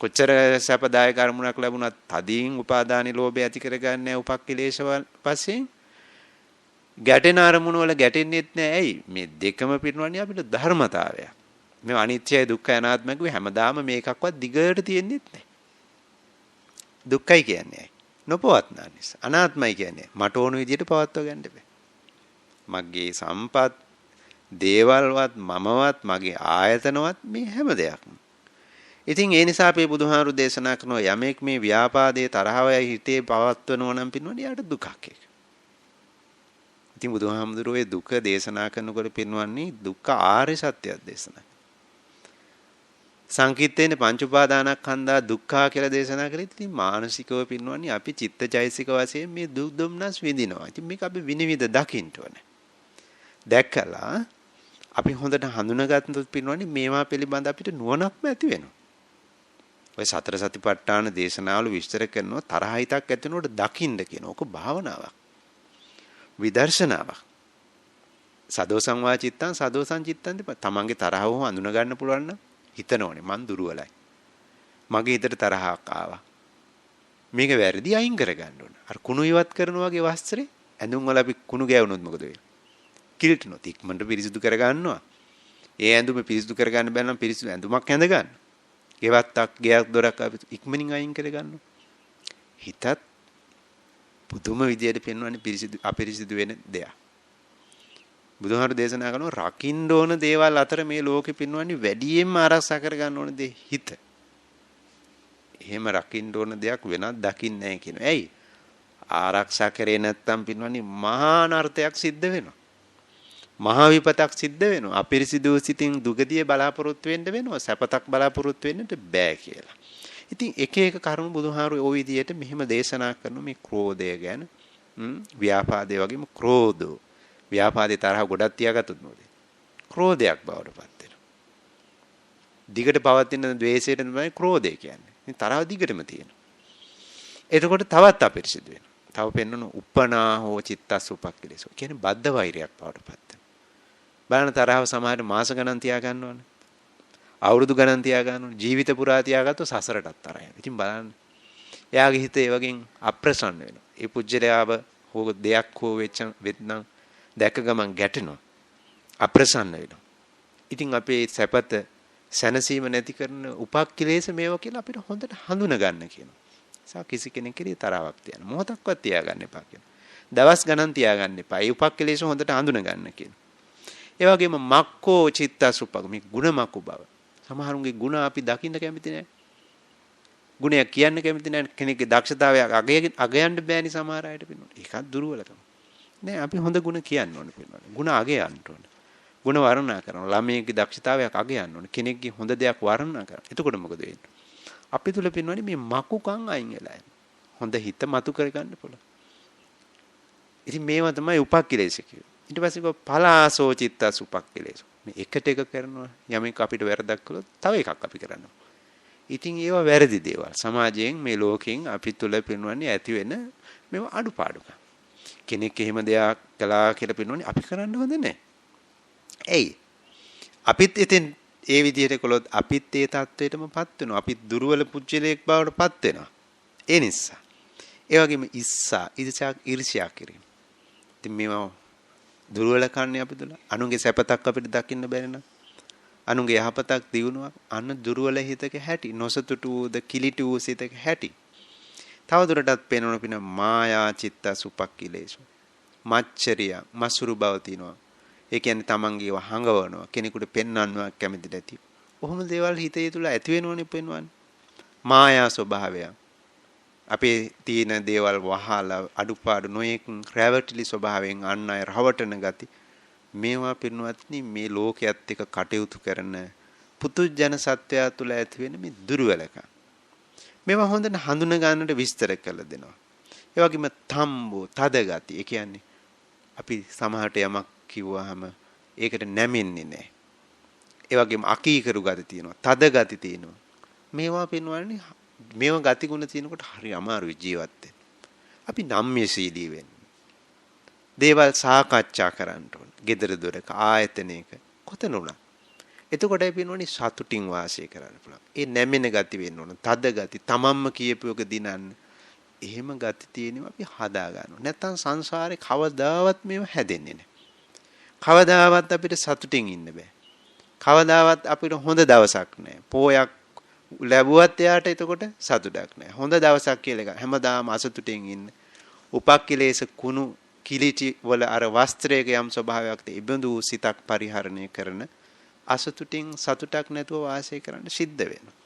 කොච්චර සැපදායක අරමුණක් ලැබුණත් තදින් උපාදානි ලෝභය ඇති කරගන්නේ උපක්ඛිලේශ පස්සේ ගැටෙන අරමුණ වල ගැටෙන්නේත් නෑ. ඇයි මේ දෙකම පිටවන්නේ අපිට ධර්මතාවය. මේ අනිත්‍යයි දුක්ඛයි අනාත්මයි කිව්ව හැමදාම මේකක්වත් දිගට තියෙන්නේත් නෑ. දුක්ඛයි කියන්නේ නොපවත්නා නිසා. අනාත්මයි කියන්නේ මට ඕන විදිහට පවත්ව ගන්න බෑ. මගේ සම්පත් දේවල්වත් මමවත් මගේ ආයතනවත් මේ හැම දෙයක්ම. ඉතින් ඒ නිසා අපේ බුදුහාරු දේශනා කරන යමෙක් මේ ව්‍යාපාදයේ තරහවයි හිතේ පවත්වනවා නම් පින්වන්නේ යාට දුකක් ඒක. ඉතින් බුදුහාමුදුරුවෝ දුක දේශනා කරනකොට පින්වන්නේ දුක්ඛ ආර්ය සත්‍යයක් දේශනා. සංකීර්තේන පංච උපාදානස්කන්ධා දුක්ඛා කියලා දේශනා කරේ. ඉතින් මානසිකව පින්වන්නේ අපි චිත්තචෛසික වශයෙන් මේ දුක් දුම්නස් විඳිනවා. ඉතින් මේක අපි විනිවිද දකින්න ඕනේ. දැක්කලා අපි හොඳට හඳුනාගත්තොත් පින්වන්නේ මේවා පිළිබඳ අපිට නුවණක්ම ඇති වෙනවා. ඔය සතර සතිපට්ඨාන දේශනාවල විස්තර කරනවා තරහ හිතක් ඇති වෙනකොට දකින්න කියන. ඕක භාවනාවක්. විදර්ශනාවක්. සදෝසං වාචිත්තං සදෝසං චිත්තං තමන්ගේ තරහව හඳුනා ගන්න පුළුවන් නම් හිතනෝනේ මං දුර්වලයි. මගේ හිතට තරහක් ආවා. මේක වැරදි අයින් කර ගන්න ඕන. අර කුණු ඉවත් කරනවා වගේ වස්ත්‍රේ ඇඳුම් වල අපි කුණු ගෑවුනොත් මොකද වෙන්නේ? කිලිටනොත් ඉක්මනට පිරිසිදු කර ගන්නවා. ඒ ඇඳුම පිරිසිදු කර ගන්න බැන්න නම් පිරිසිදු ඇඳුමක් ඇඳ ගන්න. ගෙවත්තක් ගෙයක් දොරක් අපි ඉක්මනින් අයින් කර ගන්නවා. හිතත් පුදුම විදියට පෙන්වන්නේ පිරිසිදු අපිරිසිදු වෙන දෙයක්. බුදුහාර දේශනා කරනවා රකින්න ඕන දේවල් අතර මේ ලෝකෙ පෙන්වන්නේ වැඩියෙන්ම ආරක්ෂා කර ගන්න ඕන දේ හිත. එහෙම රකින්න ඕන දෙයක් වෙනත් දකින්නේ නැහැ කියනවා. ඇයි? ආරක්ෂා කරේ නැත්තම් පෙන්වන්නේ මහා අනර්ථයක් සිද්ධ වෙනවා. මහා විපතක් සිද්ධ වෙනවා. අපිරිසිදු සිතින් දුගතිය බලාපොරොත්තු වෙන්න වෙනවා. සැපතක් බලාපොරොත්තු වෙන්නට බෑ කියලා. ඉතින් එක එක කරුණු බුදුහාරු ওই විදියට මෙහෙම දේශනා කරන මේ ක්‍රෝධය ගැන ව්‍යාපාදේ වගේම ක්‍රෝධෝ ව්‍යාපාදේ තරහ ගොඩක් තියාගත්තොත් මොකද? ක්‍රෝධයක් බවට පත් වෙනවා. දිගට පවතින ද්වේෂයට තමයි ක්‍රෝධය කියන්නේ. මේ තරහ දිගටම තියෙනවා. එතකොට තවත් අපිරිසිදු වෙනවා. තව පෙන්වන උපනා හෝ චිත්තස් උපක්ඛිලේසෝ කියන්නේ බද්ධ වෛරයක් බවට පත් වෙනවා. බලන්න තරහව සමහර මාස ගණන් තියා ගන්නවනේ. අවුරුදු ගණන් තියා ගන්නවා. ජීවිත පුරා තියාගත්තොත් සසරටත් තරහයි. ඉතින් බලන්න. එයාගේ හිත ඒ වගේ අප්‍රසන්න වෙනවා. ඒ පුජ්‍යලයාව හෝ දෙයක් හෝ වෙත්නම් දැක ගමන් ගැටෙනවා. අප්‍රසන්න වෙනවා. ඉතින් අපේ සැපත සැනසීම නැති කරන උපක්ඛිලේශ මේවා කියලා අපිට හොඳට හඳුනා ගන්න කියනවා. සා කිසි කෙනෙක් කෙරේ තරාවක් තියන්න. මොහොතක්වත් තියාගන්න එපා කියනවා. දවස් ගණන් තියාගන්න එපා. ඒ උපක්ඛිලේශ හොඳට හඳුනා ගන්න කියනවා. ඒ වගේම මක්කෝ චිත්තසුප්පක මේ ගුණමකු බව. සමහරුන්ගේ ಗುಣ අපි දකින්න කැමති නැහැ. ගුණයක් කියන්න කැමති නැහැ. කෙනෙක්ගේ දක්ෂතාවයක් අගයන්න බෑනි සමහර අයට පින්නොත්. ඒකත් දුර්වලකම. නෑ අපි හොඳ ಗುಣ කියන්න ඕනේ පින්නොත්. ಗುಣ අගයන්න ඕනේ. ಗುಣ වර්ණනා කරනවා. ළමයෙක්ගේ දක්ෂතාවයක් අගයන්න ඕනේ. කෙනෙක්ගේ හොඳ දෙයක් වර්ණනා කරනවා. එතකොට මොකද වෙන්නේ? අපි තුල පින්නොනේ මේ මකුකම් අයින් වෙලා යනවා. හොඳ හිත මතු කරගන්න පුළුවන්. ඉතින් මේවා තමයි උපක්ඛිලේශ කියන්නේ. ඊට පස්සේ පලාසෝ චිත්තස් උපක්ඛිලේශ. මේ එකට එක කරනවා යමෙක් අපිට වැරදක් කළොත් තව එකක් අපි කරනවා. ඉතින් ඒවා වැරදි දේවල්. සමාජයෙන් මේ ලෝකෙන් අපි තුල පින්වන්නේ ඇති වෙන මේවා අඩුපාඩුකම්. කෙනෙක් එහෙම දෙයක් කළා කියලා පින්වන්නේ අපි කරන්න හොඳ නැහැ. එයි අපිත් ඉතින් ඒ විදිහට කළොත් අපිත් ඒ தത്വෙටමපත් වෙනවා. අපිත් දුර්වල පුජ්‍යලයක් බවටපත් වෙනවා. ඒ නිසා ඒ වගේම ඊර්ෂ්‍යා කිරීම. ඉතින් මේවා දුර්වල කන්නේ අපි තුල. අනුන්ගේ සැපතක් අපිට දකින්න බැරි නම් අනුන්ගේ යහපතක් දිනුවක් අන්න දුර්වල හිතක හැටි නොසතුටු වූද කිලිටු වූ සිතක හැටි. තවදුරටත් පේනවන පින මායා චිත්තස් උපක්ඛිලේශ. මච්චරිය මසුරු බව තිනවා. ඒ කියන්නේ තමන්ගේව හංගවනවා කෙනෙකුට පෙන්වන්නවා කැමති නැති. ඔහොම දේවල් හිතේ තුල ඇති වෙනවනේ පෙන්වන්නේ. මායා ස්වභාවය. අපේ තියෙන දේවල් වහලා අඩුපාඩු නොයෙක් රැවටිලි ස්වභාවයෙන් අන් අය රවටන ගති මේවා පින්වත්නි මේ ලෝකයේත් එක්ක කටයුතු කරන පුදුජන සත්‍යය තුළ ඇති වෙන මේ දුර්වලකම් මේවා හොඳට හඳුන ගන්නට විස්තර කළ දෙනවා. ඒ වගේම තම්බෝ තද ගති. ඒ කියන්නේ අපි සමහරට යමක් කිව්වහම ඒකට නැමෙන්නේ නැහැ. ඒ වගේම අකීකරු ගති තියෙනවා. තද ගති තියෙනවා. මේවා පෙන්වන්නේ මේවා ගති ගුණ තියෙනකොට හරි අමාරුයි ජීවත් වෙන්න. අපි නම්‍යශීලී වෙන්න. දේවල් සාකච්ඡා කරන්න ඕන. gedara doraka ආයතනයක කොතන උනා. එතකොටයි පෙන්වන්නේ සතුටින් වාසය කරන්න පුළුවන්. ඒ නැමෙන ගති වෙන්න ඕන. තද ගති තමන්ම කියපු එක දිනන්න. එහෙම ගති තියෙනවා අපි හදා ගන්නවා. නැත්තම් සංසාරේ කවදාවත් මේව හැදෙන්නේ නැහැ. කවදාවත් අපිට සතුටින් ඉන්න බෑ. කවදාවත් අපිට හොඳ දවසක් නැහැ. පෝයක් ලැබුවත් එයාට එතකොට සතුටක් නැහැ. හොඳ දවසක් කියලා එක හැමදාම අසතුටින් ඉන්න. උපක්ඛිලේශ කුණු කිලිටි වල අර වස්ත්‍රයක යම් ස්වභාවයක් තිබෙඳු සිතක් පරිහරණය කරන අසතුටින් සතුටක් නැතුව වාසය කරන්න සිද්ධ වෙනවා.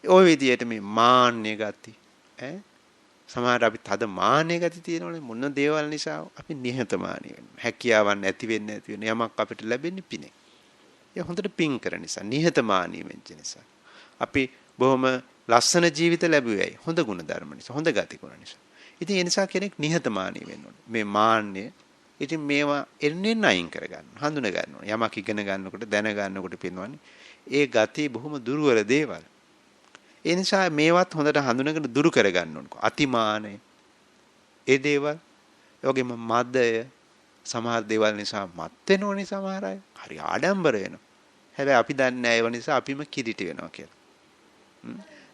ওই විදිහට මේ මාන්නය ගති සමහර අපි තද මාන්නය ගති තියෙනවනේ මොන දේවල් නිසා අපි නිහතමානී වෙනවා. හැකියාවක් නැති වෙන්නේ නැති වෙන යමක් අපිට ලැබෙන්නේ පිනේ. ඒ හොඳට පින් කරන නිසා නිහතමානී වෙච්ච නිසා. අපි බොහොම ලස්සන ජීවිත ලැබුවේයි හොඳ ගුණ ධර්ම නිසා හොඳ ගති ගුණ නිසා. ඉතින් ඒ නිසා කෙනෙක් නිහතමානී වෙන්න ඕනේ. මේ මාන්නය ඉතින් මේවා එන්නේ නැයින් කරගන්න. හඳුන ගන්න ඕනේ. යමක් ඉගෙන ගන්නකොට දැන ගන්නකොට පේනවනේ ඒ ගති බොහොම දුර්වල දේවල්. ඒ නිසා මේවත් හොඳට හඳුනගෙන දුරු කරගන්න ඕනකෝ. අතිමානය. ඒ දේවල් යෝගෙම මදය සමහර දේවල් නිසා මත් වෙනෝනේ සමහර අය. හරි ආඩම්බර වෙනවා. හැබැයි අපි දන්නේ නැහැ ඒව නිසා අපිම කිලිටි වෙනවා කියලා.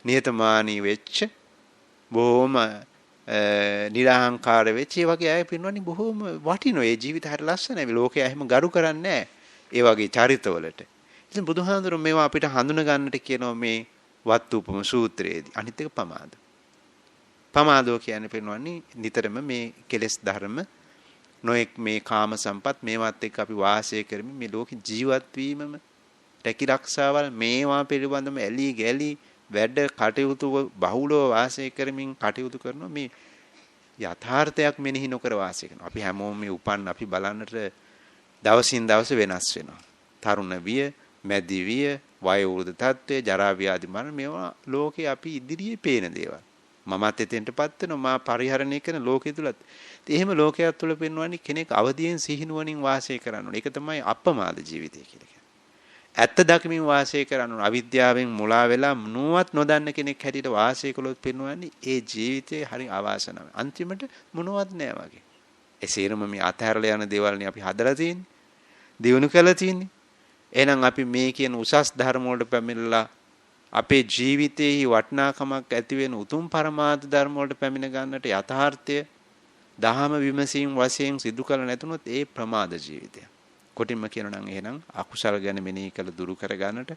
නියතමානී වෙච්ච බොහොම නිරහංකාර වෙච්ච ඒ වගේ අය පින්වන්නේ බොහොම වටිනවා. ඒ ජීවිත හරිය ලස්සනයි. මේ ලෝකයා එහෙම ගරු කරන්නේ නැහැ. ඒ වගේ චරිතවලට. ඉතින් බුදුහාඳුරෝ මේවා අපිට හඳුන ගන්නට කියනවා මේ වත්තුපම සූත්‍රයේදී. අනිත් එක පමාද. පමාදෝ කියන්නේ පින්වන්නේ නිතරම මේ කෙලෙස් ධර්ම නොඑක් මේ කාම සම්පත් මේවත් එක්ක අපි වාසය කරමින් මේ ලෝකේ ජීවත් වීමම රැකී රක්ෂාවල් මේවා පිළිබඳව ඇලි ගැලි වැඩ කටයුතු බහුලව වාසය කරමින් කටයුතු කරන මේ යථාර්ථයක් මෙනෙහි නොකර වාසය කරනවා. අපි හැමෝම මේ උපන් අපි බලන්නට දවසින් දවස වෙනස් වෙනවා. තරුණ විය, මැදි විය, වයෝවෘද්ධ තත්ත්වය, ජරා ව්‍යාධි මරණ මේවා ලෝකේ අපි ඉදිරියේ පේන දේවල්. මමත් එතෙන්ටපත් වෙනවා මා පරිහරණය කරන ලෝකයේ තුලත්. එහෙම ලෝකයක් තුල පෙන්වන්නේ කෙනෙක් අවදියෙන් සිහිනුවණින් වාසය කරන්න ඕනේ. ඒක තමයි අපමාද ජීවිතය කියලා කියන්නේ. ඇත්ත දකිමින් වාසය කරන්න ඕනේ. අවිද්‍යාවෙන් මුලා වෙලා මොනවත් නොදන්න කෙනෙක් හැටියට වාසය කළොත් පෙන්වන්නේ ඒ ජීවිතේ හරි අවාසනාවයි. අන්තිමට මොනවත් නැහැ වගේ. ඒ සේරම මේ අතහැරලා යන දේවල්නේ අපි හදලා තියෙන්නේ. දිනු කළා තියෙන්නේ. එහෙනම් අපි මේ කියන උසස් ධර්ම වලට පැමිණලා අපේ ජීවිතයේ වටිනාකමක් ඇති වෙන උතුම් පරමාර්ථ ධර්ම වලට පැමිණ ගන්නට යථාර්ථය දහම විමසීම් වශයෙන් සිදු කළ නැතුනොත් ඒ ප්‍රමාද ජීවිතය. කොටින්ම කියනවා නම් එහෙනම් අකුසල ගැන මෙනෙහි කළ දුරු කර ගන්නට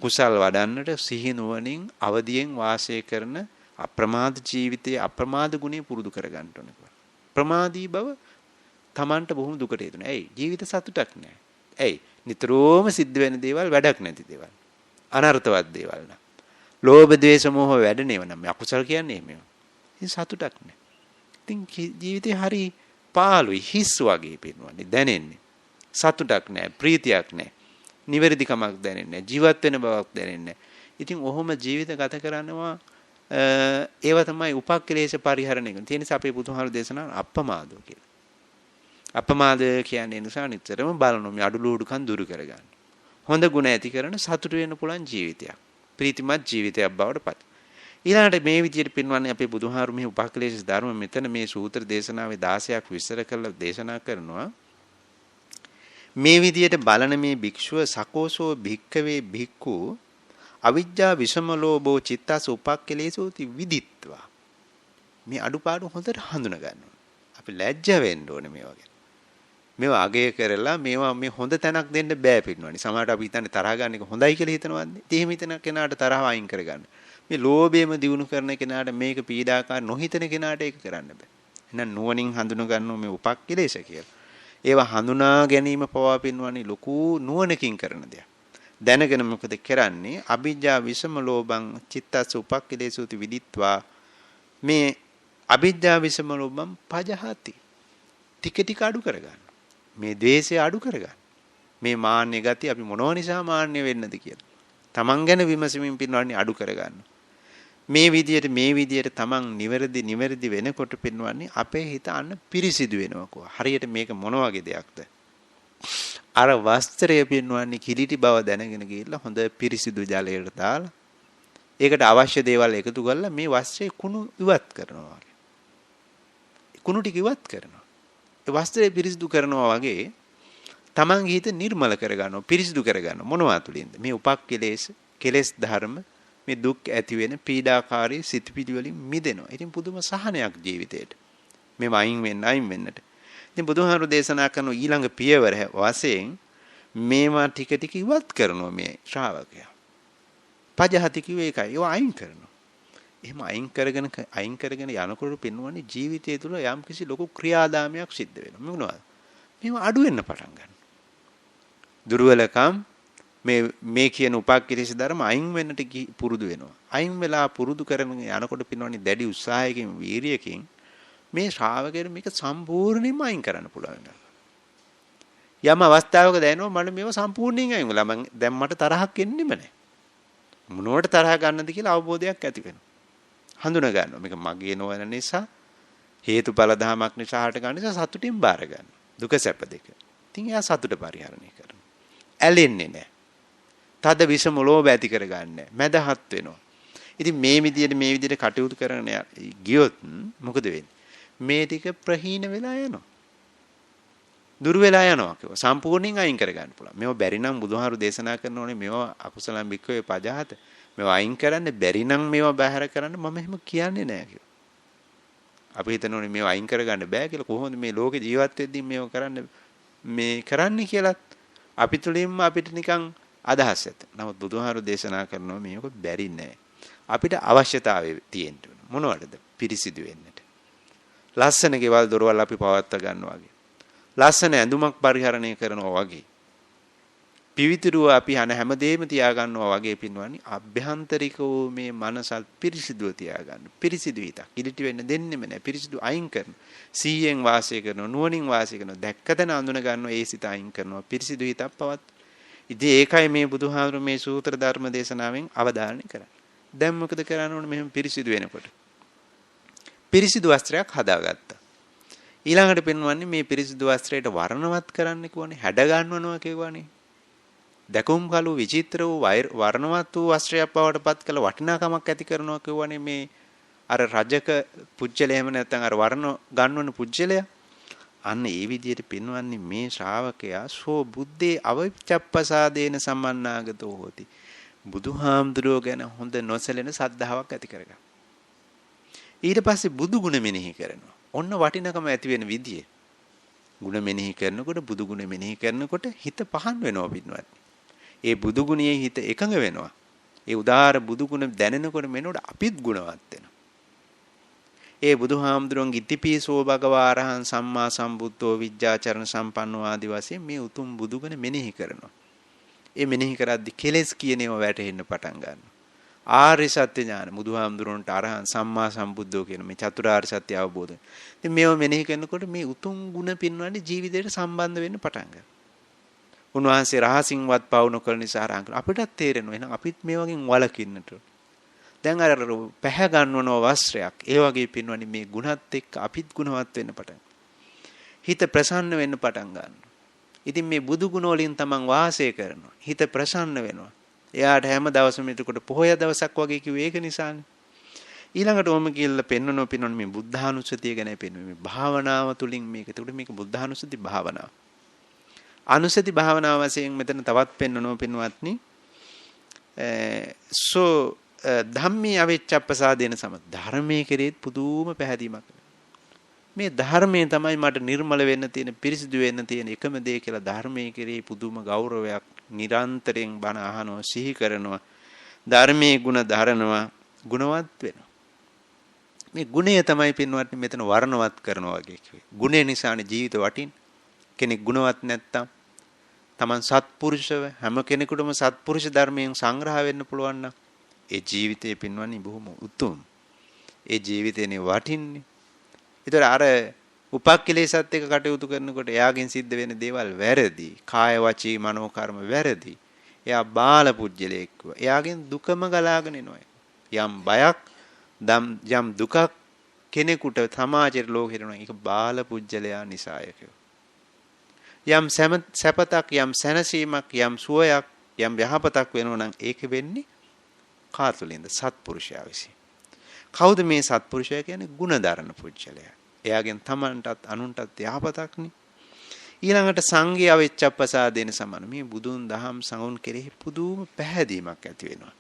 කුසල් වඩන්නට සිහි නුවණින් අවදියෙන් වාසය කරන අප්‍රමාද ජීවිතයේ අප්‍රමාද ගුණය පුරුදු කර ගන්නට ඕනේ. ප්‍රමාදී බව Tamanට බොහොම දුකට හේතුනේ. ඇයි? ජීවිත සතුටක් නැහැ. ඇයි? නිතරම සිද්ධ වෙන දේවල් වැඩක් නැති දේවල්. අනර්ථවත් දේවල් නා. ලෝභ, ද්වේෂ, මෝහ වැඩනේව නම් අකුසල කියන්නේ එහෙම. ඉතින් සතුටක් නැහැ. ඉතින් ජීවිතේ හරි පාළුයි හිස් වගේ පේනවනේ දැනෙන්නේ. සතුටක් නැහැ, ප්‍රීතියක් නැහැ. නිවැරදිකමක් දැනෙන්නේ නැහැ. ජීවත් වෙන බවක් දැනෙන්නේ නැහැ. ඉතින් ඔහොම ජීවිත ගත කරනවා ඒව තමයි උපක්ලේශ පරිහරණය කරන. ඒ නිසා අපේ බුදුහාමුදුරු දේශනා අප්‍රමාදෝ කියලා. අප්‍රමාද කියන්නේ නිසා නිතරම බලනවා මේ අඩුලුඩුකම් දුරු කරගන්න. හොඳ ගුණ ඇති කරන සතුට වෙන්න පුළුවන් ජීවිතයක්. ප්‍රීතිමත් ජීවිතයක් බවට පත්. ඊළඟට මේ විදිහට පින්වන්නේ අපේ බුදුහාරු මේ උපක්ලේශ ධර්ම මෙතන මේ සූත්‍ර දේශනාවේ 16ක් විස්තර කරලා දේශනා කරනවා. මේ විදිහට බලන මේ භික්ෂුව සකෝසෝ භික්ඛවේ භික්ඛු අවිජ්ජා විෂම ලෝභෝ චිත්තස උපක්ඛලේසෝති විදිත්වා. මේ අඩුපාඩු හොඳට හඳුනා ගන්න ඕනේ. අපි ලැජ්ජ වෙන්න ඕනේ මේ වගේ. මේවා අගය කරලා මේවා මේ හොඳ තැනක් දෙන්න බෑ පිටනවනේ. සමහරට අපි හිතන්නේ තරහ ගන්න එක හොඳයි කියලා හිතනවානේ. ඉතින් එහෙම හිතන කෙනාට තරහව අයින් කරගන්න. මේ ලෝභයම දිනු කරන කෙනාට මේක පීඩාකාර නොහිතන කෙනාට ඒක කරන්න බෑ. එහෙනම් නුවණින් හඳුනා ගන්න මේ උපක්ඛලේශ කියලා. ඒවා හඳුනා ගැනීම පවා පින්වන්නේ ලොකු නුවණකින් කරන දෙයක්. දැනගෙන මොකද කරන්නේ? අවිජ්ජා විෂම ලෝභං චිත්තස උපක්ඛලේසෝති විදිත්වා මේ අවිජ්ජා විෂම ලෝභං පජහති. ටික ටික අඩු කරගන්න. මේ ද්වේෂය අඩු කරගන්න. මේ මාන්නය ගතිය අපි මොනව නිසා මාන්නය වෙන්නද කියලා. තමන් ගැන විමසමින් පින්වන්නේ අඩු කරගන්න. මේ විදියට තමන් නිවැරදි වෙනකොට පින්වන්නේ අපේ හිත අන්න පිරිසිදු වෙනවා. හරියට මේක මොන වගේ දෙයක්ද? අර වස්ත්‍රය පින්වන්නේ කිලිටි බව දැනගෙන ගිහිල්ලා හොඳ පිරිසිදු ජලයකට දාලා ඒකට අවශ්‍ය දේවල් එකතු කරලා මේ වස්ත්‍රේ කුණු ඉවත් කරනවා වගේ. කුණු ටික ඉවත් කරනවා. ඒ වස්ත්‍රය පිරිසිදු කරනවා වගේ තමන්ගේ හිත නිර්මල කරගන්නවා, පිරිසිදු කරගන්නවා. මොනවා තුලින්ද? මේ උපක්ඛලේශ, කෙලෙස් ධර්ම, මේ දුක් ඇති වෙන පීඩාකාරී සිතුවිලි වලින් මිදෙනවා. ඉතින් පුදුම සහනයක් ජීවිතේට. මේ අයින් වෙන්නට. ඉතින් බුදුහාමුදුරු දේශනා කරන ඊළඟ පියවර වශයෙන් මේවා ටික ටික ඉවත් කරනවා මේ ශ්‍රාවකයා. පජහති කිව්වේ ඒකයි. ඒවා අයින් කරනවා. එහෙම අයින් කරගෙන යනකොට පෙන්වන්නේ ජීවිතය තුළ යම්කිසි ලොකු ක්‍රියාදාමයක් සිද්ධ වෙනවා. මොනවද? මේවා අඩු වෙන්න පටන් ගන්නවා. දුර්වලකම් මේ කියන උපක්ඛලේශ ධර්ම අයින් වෙන්නට පුරුදු වෙනවා. අයින් වෙලා පුරුදු කරගෙන යනකොට පෙන්වන්නේ දැඩි උත්සාහයකින් වීරියකින් මේ ශ්‍රාවකයර මේක සම්පූර්ණයෙන්ම අයින් කරන්න පුළුවන්. යම් අවස්ථාවක දැනෙනවා මම මේව සම්පූර්ණයෙන් අයින් කළා. මම දැන් මට තරහක් එන්නෙම නැහැ. මොනවට තරහ ගන්නද කියලා අවබෝධයක් ඇති වෙනවා. හඳුනා ගන්නවා. මේක මගේ නොවන නිසා හේතුඵල ධමයක් නිසා හට ගන්න නිසා සතුටින් බාර ගන්න. දුක සැප දෙක. ඉතින් එයා සතුට පරිහරණය කරනවා. ඇලෙන්නේ නැහැ. තද විෂම ලෝභ ඇති කරගන්නේ නැහැ. මැදහත් වෙනවා. ඉතින් මේ විදිහට කටයුතු කරන ගියොත් මොකද වෙන්නේ? මේ ටික ප්‍රහීන වෙලා යනවා. දුර වෙලා යනවා කිව්වා. සම්පූර්ණයෙන් අයින් කරගන්න පුළුවන්. මේව බැරි නම් බුදුහාරු දේශනා කරනෝනේ මේව අකුසලම් බික්කවේ පජහත. මේව අයින් කරන්න බැරි නම් මේව බැහැර කරන්න මම එහෙම කියන්නේ නැහැ කිව්වා. අපි හිතනෝනේ මේව අයින් කරගන්න බෑ කියලා. කොහොමද මේ ලෝකේ ජීවත් වෙද්දී මේව කරන්නේ කියලාත් අපි තුලින්ම අපිට නිකන් අදහස් ඇත. නමුත් බුදුහාරු දේශනා කරනවා මේක බැරි නෑ. අපිට අවශ්‍යතාවය තියෙන්න ඕන. මොනවටද? පිරිසිදු වෙන්නට. ලස්සන ගෙවල් දොරවල් අපි පවත්වා ගන්නවා වගේ. ලස්සන ඇඳුමක් පරිහරණය කරනවා වගේ. පිවිතුරුව අපි හැමදේම තියා ගන්නවා වගේ පින්වන්නේ අභ්‍යන්තරිකව මේ මනසල් පිරිසිදුව තියා ගන්න. පිරිසිදු හිතක්. ඉලිටි වෙන්න දෙන්නෙම නැහැ. පිරිසිදු අයින් කරන. සීයෙන් වාසය කරනවා, නුවණින් වාසය කරනවා, දැක්කතන අඳුන ගන්නවා, ඒ සිත අයින් කරනවා. පිරිසිදු හිතක් පවත්. ඉතින් ඒකයි මේ බුදුහාමුදුරු මේ සූත්‍ර ධර්ම දේශනාවෙන් අවධාරණය කරන්නේ. දැන් මොකද කරන්න ඕනේ මෙහෙම පිරිසිදු වෙනකොට? පිරිසිදු වස්ත්‍රයක් හදාගත්තා. ඊළඟට පෙන්වන්නේ මේ පිරිසිදු වස්ත්‍රයට වර්ණවත් කරන්න කියවනේ, හැඩ ගන්නවනවා කියවනේ. දකුම් කළු විචිත්‍ර වූ වර්ණවත් වූ වස්ත්‍රයක් බවට පත් කළ වටිනාකමක් ඇති කරනවා කියවනේ මේ අර රජක පුජ්‍යලය එහෙම නැත්නම් අර වර්ණ ගන්නවන පුජ්‍යලය. අන්න ඒ විදිහට පෙන්වන්නේ මේ ශ්‍රාවකයා සෝ බුද්දේ අවචප්පසාදේන සම්මන්නාගතෝ හෝති. බුදුහාමුදුරුවෝ ගැන හොඳ නොසැලෙන සද්ධාාවක් ඇති කරගන්න. ඊට පස්සේ බුදු ගුණ මෙනෙහි කරනවා. ඔන්න වටිනකම ඇති වෙන විදිය. ගුණ මෙනෙහි කරනකොට බුදු ගුණ මෙනෙහි කරනකොට හිත පහන් වෙනවා පින්වත්. ඒ බුදු ගුණයේ හිත එකඟ වෙනවා. ඒ උදාාර බුදු ගුණ දැනෙනකොට මෙනොට අපිත් ගුණවත් වෙනවා. ඒ බුදුහාමුදුරන්ගේ ඉතිපිසෝ භගවා අරහං සම්මා සම්බුද්ධෝ විජ්ජාචරණ සම්පන්නෝ ආදි වශයෙන් මේ උතුම් බුදු ගුණ මෙනෙහි කරනවා. ඒ මෙනෙහි කරද්දි කෙලෙස් කියන ඒවා වැටෙන්න පටන් ගන්නවා. ආර්ය සත්‍ය ඥාන බුදුහාමුදුරන්ට අරහං සම්මා සම්බුද්ධෝ කියන මේ චතුරාර්ය සත්‍ය අවබෝධය. ඉතින් මේව මෙනෙහි කරනකොට මේ උතුම් ගුණ පින්වන්නේ ජීවිතයට සම්බන්ධ වෙන්න පටන් ගන්නවා. උන්වහන්සේ රහසින්වත් පවු නොකළ නිසා අපිටත් තේරෙනවා එහෙනම් අපිත් මේ වගේ වලකින්නට. දැන් අර පැහැ ගන්නවන වස්ත්‍රයක් ඒ වගේ පින්වන්නේ මේ ගුණත් එක්ක අපිත් ගුණවත් වෙන්න පටන්. හිත ප්‍රසන්න වෙන්න පටන් ගන්නවා. ඉතින් මේ බුදු ගුණ වලින් තමන් වාසය කරනවා. හිත ප්‍රසන්න වෙනවා. එයාට හැම දවසම එතකොට පොහොය දවසක් වගේ කිව්වේ ඒක නිසානේ. ඊළඟට ඔම කියලා පෙන්වන මේ බුද්ධානුස්සතිය ගැන පෙන්වන්නේ මේ භාවනාව තුලින් මේක. එතකොට මේක බුද්ධානුස්සති භාවනාව. අනුස්සති භාවනාව වශයෙන් මෙතන තවත් පෙන්වනවා පින්වත්නි. ධම්මේ අවිච්ඡප්පසාදේන සම ධර්මයේ කෙරෙහිත් පුදුම පැහැදීමක්. මේ ධර්මයෙන් තමයි මට නිර්මල වෙන්න තියෙන, පිරිසිදු වෙන්න තියෙන එකම දේ කියලා ධර්මයේ කෙරෙහි පුදුම ගෞරවයක් නිරන්තරයෙන් බණ අහනවා, සිහි කරනවා, ධර්මයේ ගුණ දරනවා, ගුණවත් වෙනවා. මේ ගුණය තමයි පින්වත්නි මෙතන වර්ණවත් කරනවා වගේ කිව්වේ. ගුණය නිසානේ ජීවිත වටින්. කෙනෙක් ගුණවත් නැත්තම් Taman සත්පුරුෂව හැම කෙනෙකුටම සත්පුරුෂ ධර්මයෙන් සංග්‍රහ වෙන්න පුළුවන් නම් ඒ ජීවිතේ පින්වන්නේ බොහොම උතුම්. ඒ ජීවිතේනේ වටින්නේ. ඒතර අර උපක්ඛලේශත් එක්ක කටයුතු කරනකොට එයාගෙන් සිද්ධ වෙන දේවල් වැරදි. කාය වචී මනෝ කර්ම වැරදි. එයා බාල පුජ්‍යලෙක්. එයාගෙන් දුකම ගලාගෙන එනවා. යම් බයක් යම් දුකක් කෙනෙකුට සමාජයේ ලෝකෙට එනවා. ඒක බාල පුජ්‍යලයා නිසාය කියෝ. යම් සැපතක් යම් සැනසීමක් යම් සුවයක් යම් යහපතක් වෙනවා නම් ඒක වෙන්නේ කා තුළින්ද? සත්පුරුෂයා විසින්. කවුද මේ සත්පුරුෂයා කියන්නේ? ගුණධර්ම පුජ්‍යලයා. එයාගෙන් තමන්ටත් අනුන්ටත් යහපතක්නේ. ඊළඟට සංඝය අවිච්ඡප්පසාදේන සමාන. මේ බුදුන් දහම් සංඝුන් කෙරෙහි පුදුම පැහැදීමක් ඇති වෙනවා.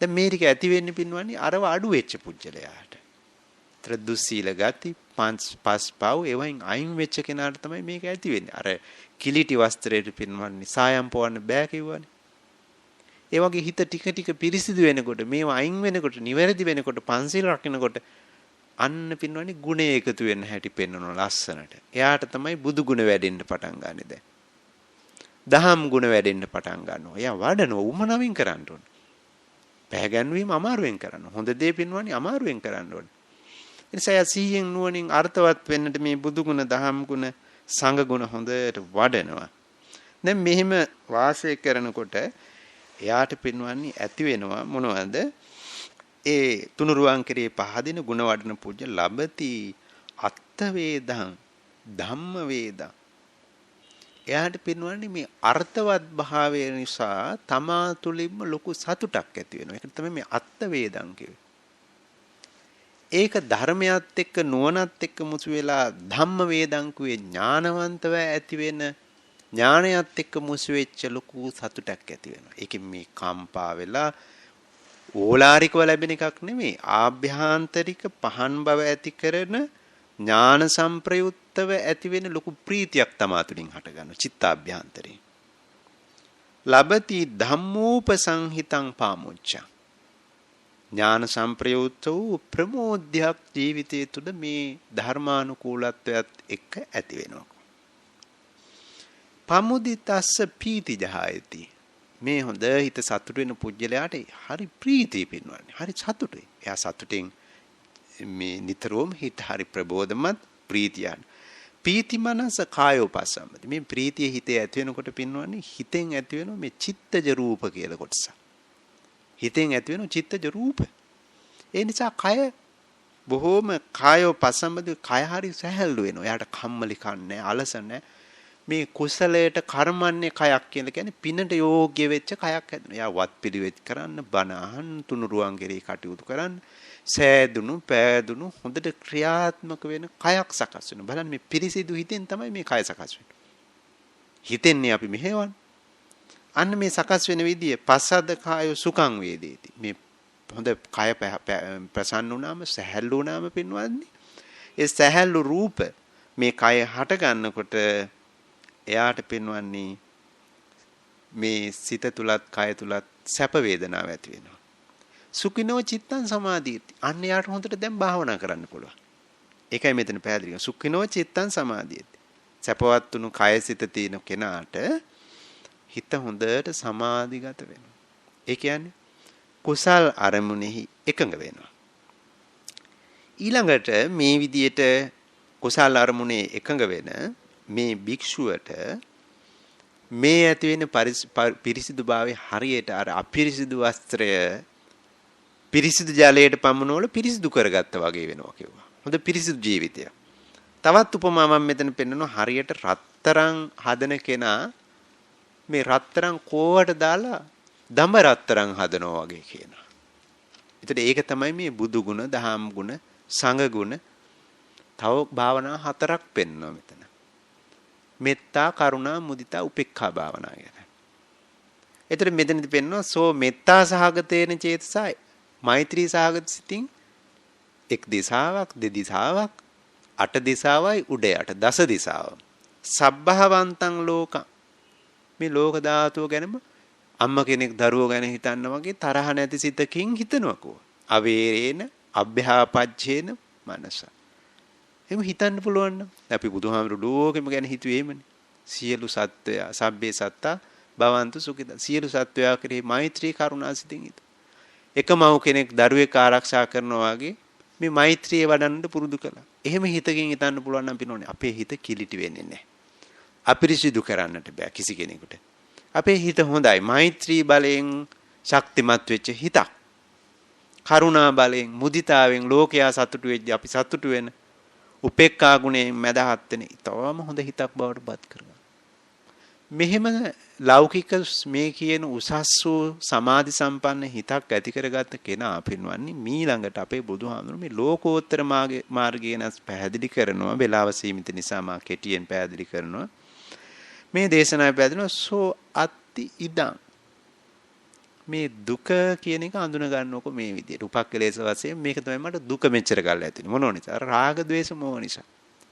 දැන් මේ ටික ඇති වෙන්නේ පින්වන්නේ අරව අඩු වෙච්ච පුජ්‍යලයාට. තර දුස්සීල ගති පස් පව් ඒවයින් අයින් වෙච්ච කෙනාට තමයි මේක ඇති වෙන්නේ. අර කිලිටි වස්ත්‍රයට පින්වන්නේ සායම් පොවන්න බෑ කිව්වනේ. ඒ වගේ හිත ටික ටික පිරිසිදු වෙනකොට මේවා අයින් වෙනකොට නිවැරදි වෙනකොට පන්සිල් රකින්නකොට අන්න පින්වන්නේ ගුණ එකතු වෙන්න හැටි පෙන්වනවා ලස්සනට. එයාට තමයි බුදු ගුණ වැඩෙන්න පටන් ගන්නෙ දැන්. දහම් ගුණ වැඩෙන්න පටන් ගන්නවා. එයා වඩනවා උමනවින් කරන්න ඕන. පැහැගැන්වීම අමාරුවෙන් කරන්න. හොඳ දේ පින්වන්නේ අමාරුවෙන් කරන්න ඕන. ඒ නිසා සිහියෙන් නුවණින් අර්ථවත් වෙන්නට මේ බුදු ගුණ දහම් ගුණ සංඝ ගුණ හොඳට වඩනවා. දැන් මෙහෙම වාසය කරනකොට එයාට පින්වන්නේ ඇති වෙනවා මොනවද? ඒ තුනුරුවන් කෙරේ පහදින ගුණ වඩන පූජ්‍ය ලබති අත්ත වේදං ධම්ම වේදං. එයාට පින්වන්නේ මේ අර්ථවත් භාවය නිසා තමා තුළින්ම ලොකු සතුටක් ඇති වෙනවා. ඒක තමයි මේ අත්ත වේදං කියන්නේ. ඒක ධර්මයත් එක්ක නුවණත් එක්ක මුසු වෙලා ධම්ම වේදං kuවේ ඥානවන්තව ඇති වෙන ඥානයත් එක්ක මුසු වෙච්ච ලොකු සතුටක් ඇති වෙනවා. ඒකෙන් මේ කම්පා වෙලා ඕලාරිකව ලැබෙන එකක් නෙමෙයි. ආභ්‍යන්තරික පහන් බව ඇති කරන ඥාන සංප්‍රයුක්තව ඇති වෙන ලොකු ප්‍රීතියක් තමා තුළින් හට ගන්නවා චිත්තාභ්‍යන්තරේ. ලබති ධම්මෝපසංහිතං පාමුච්ඡං. ඥාන සංප්‍රයුක්ත වූ ප්‍රමෝදයක් ජීවිතයේ තුල මේ ධර්මානුකූලත්වයත් එක්ක ඇති වෙනවා. පමුදිතස්ස පීති ජහයති. මේ හොඳ හිත සතුට වෙන පුජ්‍යලයාට හරි ප්‍රීතිය පින්වන්නේ. හරි සතුටුයි. එයා සතුටින් මේ නිතරම හිත හරි ප්‍රබෝධමත් ප්‍රීතියන්. පීති මනස කායෝපසම්පති. මේ ප්‍රීතිය හිතේ ඇති වෙනකොට පින්වන්නේ හිතෙන් ඇති වෙන මේ චිත්තජ රූප කියලා කොටස. හිතෙන් ඇති වෙන චිත්තජ රූප. ඒ නිසා කය බොහෝම කායෝපසම්පති කය හරි සැහැල්ලු වෙනවා. එයාට කම්මලි කන්නේ අලස නැහැ. මේ කුසලයට කර්මන්නේ කයක් කියලා කියන්නේ පිනට යෝග්‍ය වෙච්ච කයක් හැදෙනවා. එයා වත් පිළිවෙත් කරන්න, බණ අහන්න, තුනුරුවන් කෙරෙහි කටයුතු කරන්න, සෑදුණු, පෑදුණු හොඳට ක්‍රියාත්මක වෙන කයක් සකස් වෙනවා. බලන්න මේ පිරිසිදු හිතෙන් තමයි මේ කය සකස් වෙන්නේ. හිතෙන්නේ අපි මෙහෙවන්නේ. අන්න මේ සකස් වෙන විදිය පස්සද්ද කාය සුඛං වේදේති. මේ හොඳ කය ප්‍රසන්න වුණාම සැහැල්ලු වුණාම පින්වන්නේ. ඒ සැහැල්ලු රූප මේ කය හට ගන්නකොට එයාට පින්වන්නේ මේ සිත තුලත් කය තුලත් සැප වේදනාවක් ඇති වෙනවා. සුඛිනෝ චිත්තං සමාධියති. අන්න එයාට හොඳට දැන් භාවනා කරන්න පුළුවන්. ඒකයි මෙතන පැහැදිලි. සුඛිනෝ චිත්තං සමාධියති. සැපවත් තුණු කය සිත තියෙන කෙනාට හිත හොඳට සමාධිගත වෙනවා. ඒ කියන්නේ කුසල් අරමුණෙහි එකඟ වෙනවා. ඊළඟට මේ විදියට කුසල් අරමුණේ එකඟ වෙන මේ භික්ෂුවට මේ ඇති වෙන පිරිසිදුභාවයේ හරියට අර අපිරිසිදු වස්ත්‍රය පිරිසිදු ජලයට පමුණවල පිරිසිදු කරගත්තා වගේ වෙනවා කිව්වා. හොඳ පිරිසිදු ජීවිතයක්. තවත් උපමාවක් මෙතන පෙන්නනවා හරියට රත්තරන් හදන කෙනා මේ රත්තරන් කෝවට දාලා දඹ රත්තරන් හදනවා වගේ කියනවා. ඒතර ඒක තමයි මේ බුදු ගුණ, දහම් ගුණ, සංඝ ගුණ තව භාවනා හතරක් පෙන්වනවා මෙතන. මෙත්තා, කරුණා, මුදිතා, උපේක්ඛා භාවනා ගැන. ඒතර මෙතනදි පෙන්වනවා සෝ මෙත්තා සහගතේන චේතසයි. මෛත්‍රී සහගත සිතින් එක් දිශාවක්, දෙදිශාවක්, අට දිශාවයි උඩ යට දස දිශාව. සබ්බහවන්තං ලෝකං. මේ ලෝක ධාතුව ගැනම අම්මා කෙනෙක් දරුවෝ ගැන හිතන්න වගේ තරහ නැති සිතකින් හිතනවකෝ. අවේරේන අභ්‍යාපජ්ජේන මනස. එහෙම හිතන්න පුළුවන් නම් අපි බුදුහාමුදුරු ලෝකෙම ගැන හිතුවේ එහෙමනේ. සියලු සත්වයා සබ්බේ සත්තා භවන්තු සුඛිතා. සියලු සත්වයා කෙරෙහි මෛත්‍රී කරුණා සිතින් හිත. එකමව කෙනෙක් දරුවෙක් ආරක්ෂා කරනවා වගේ මේ මෛත්‍රිය වඩන්න පුරුදු කළා. එහෙම හිතකින් හිතන්න පුළුවන් නම් පිනෝනේ අපේ හිත කිලිටි වෙන්නේ නැහැ. අපිරිසිදු කරන්නට බෑ කිසි කෙනෙකුට. අපේ හිත හොඳයි. මෛත්‍රී බලයෙන් ශක්තිමත් වෙච්ච හිතක්. කරුණා බලයෙන්, මුදිතාවෙන් ලෝකයා සතුටු වෙච්ච අපි සතුටු වෙන උපේක්ඛා ගුණයෙන් මැදහත් වෙන ඊටවම හොඳ හිතක් බවට පත් කරගන්න. මෙහෙම ලෞකික මේ කියන උසස් වූ සමාධි සම්පන්න හිතක් ඇති කරගත්ත කෙනා පින්වන්නේ මීළඟට අපේ බුදුහාමුදුරු මේ ලෝකෝත්තර මාර්ගය නැස් පැහැදිලි කරනවා. වේලාව සීමිත නිසා මා කෙටියෙන් පැහැදිලි කරනවා. මේ දේශනාවේ පැහැදිලිව සෝ අත්ති ඉදං මේ දුක කියන එක අඳුන ගන්නකො මේ විදියට. උපක්ඛලේශ වශයෙන් මේක තමයි මට දුක මෙච්චර කල් ඇති වෙන්නේ. මොනෝ නිසා? රාග, ద్వේෂ, මෝහ නිසා.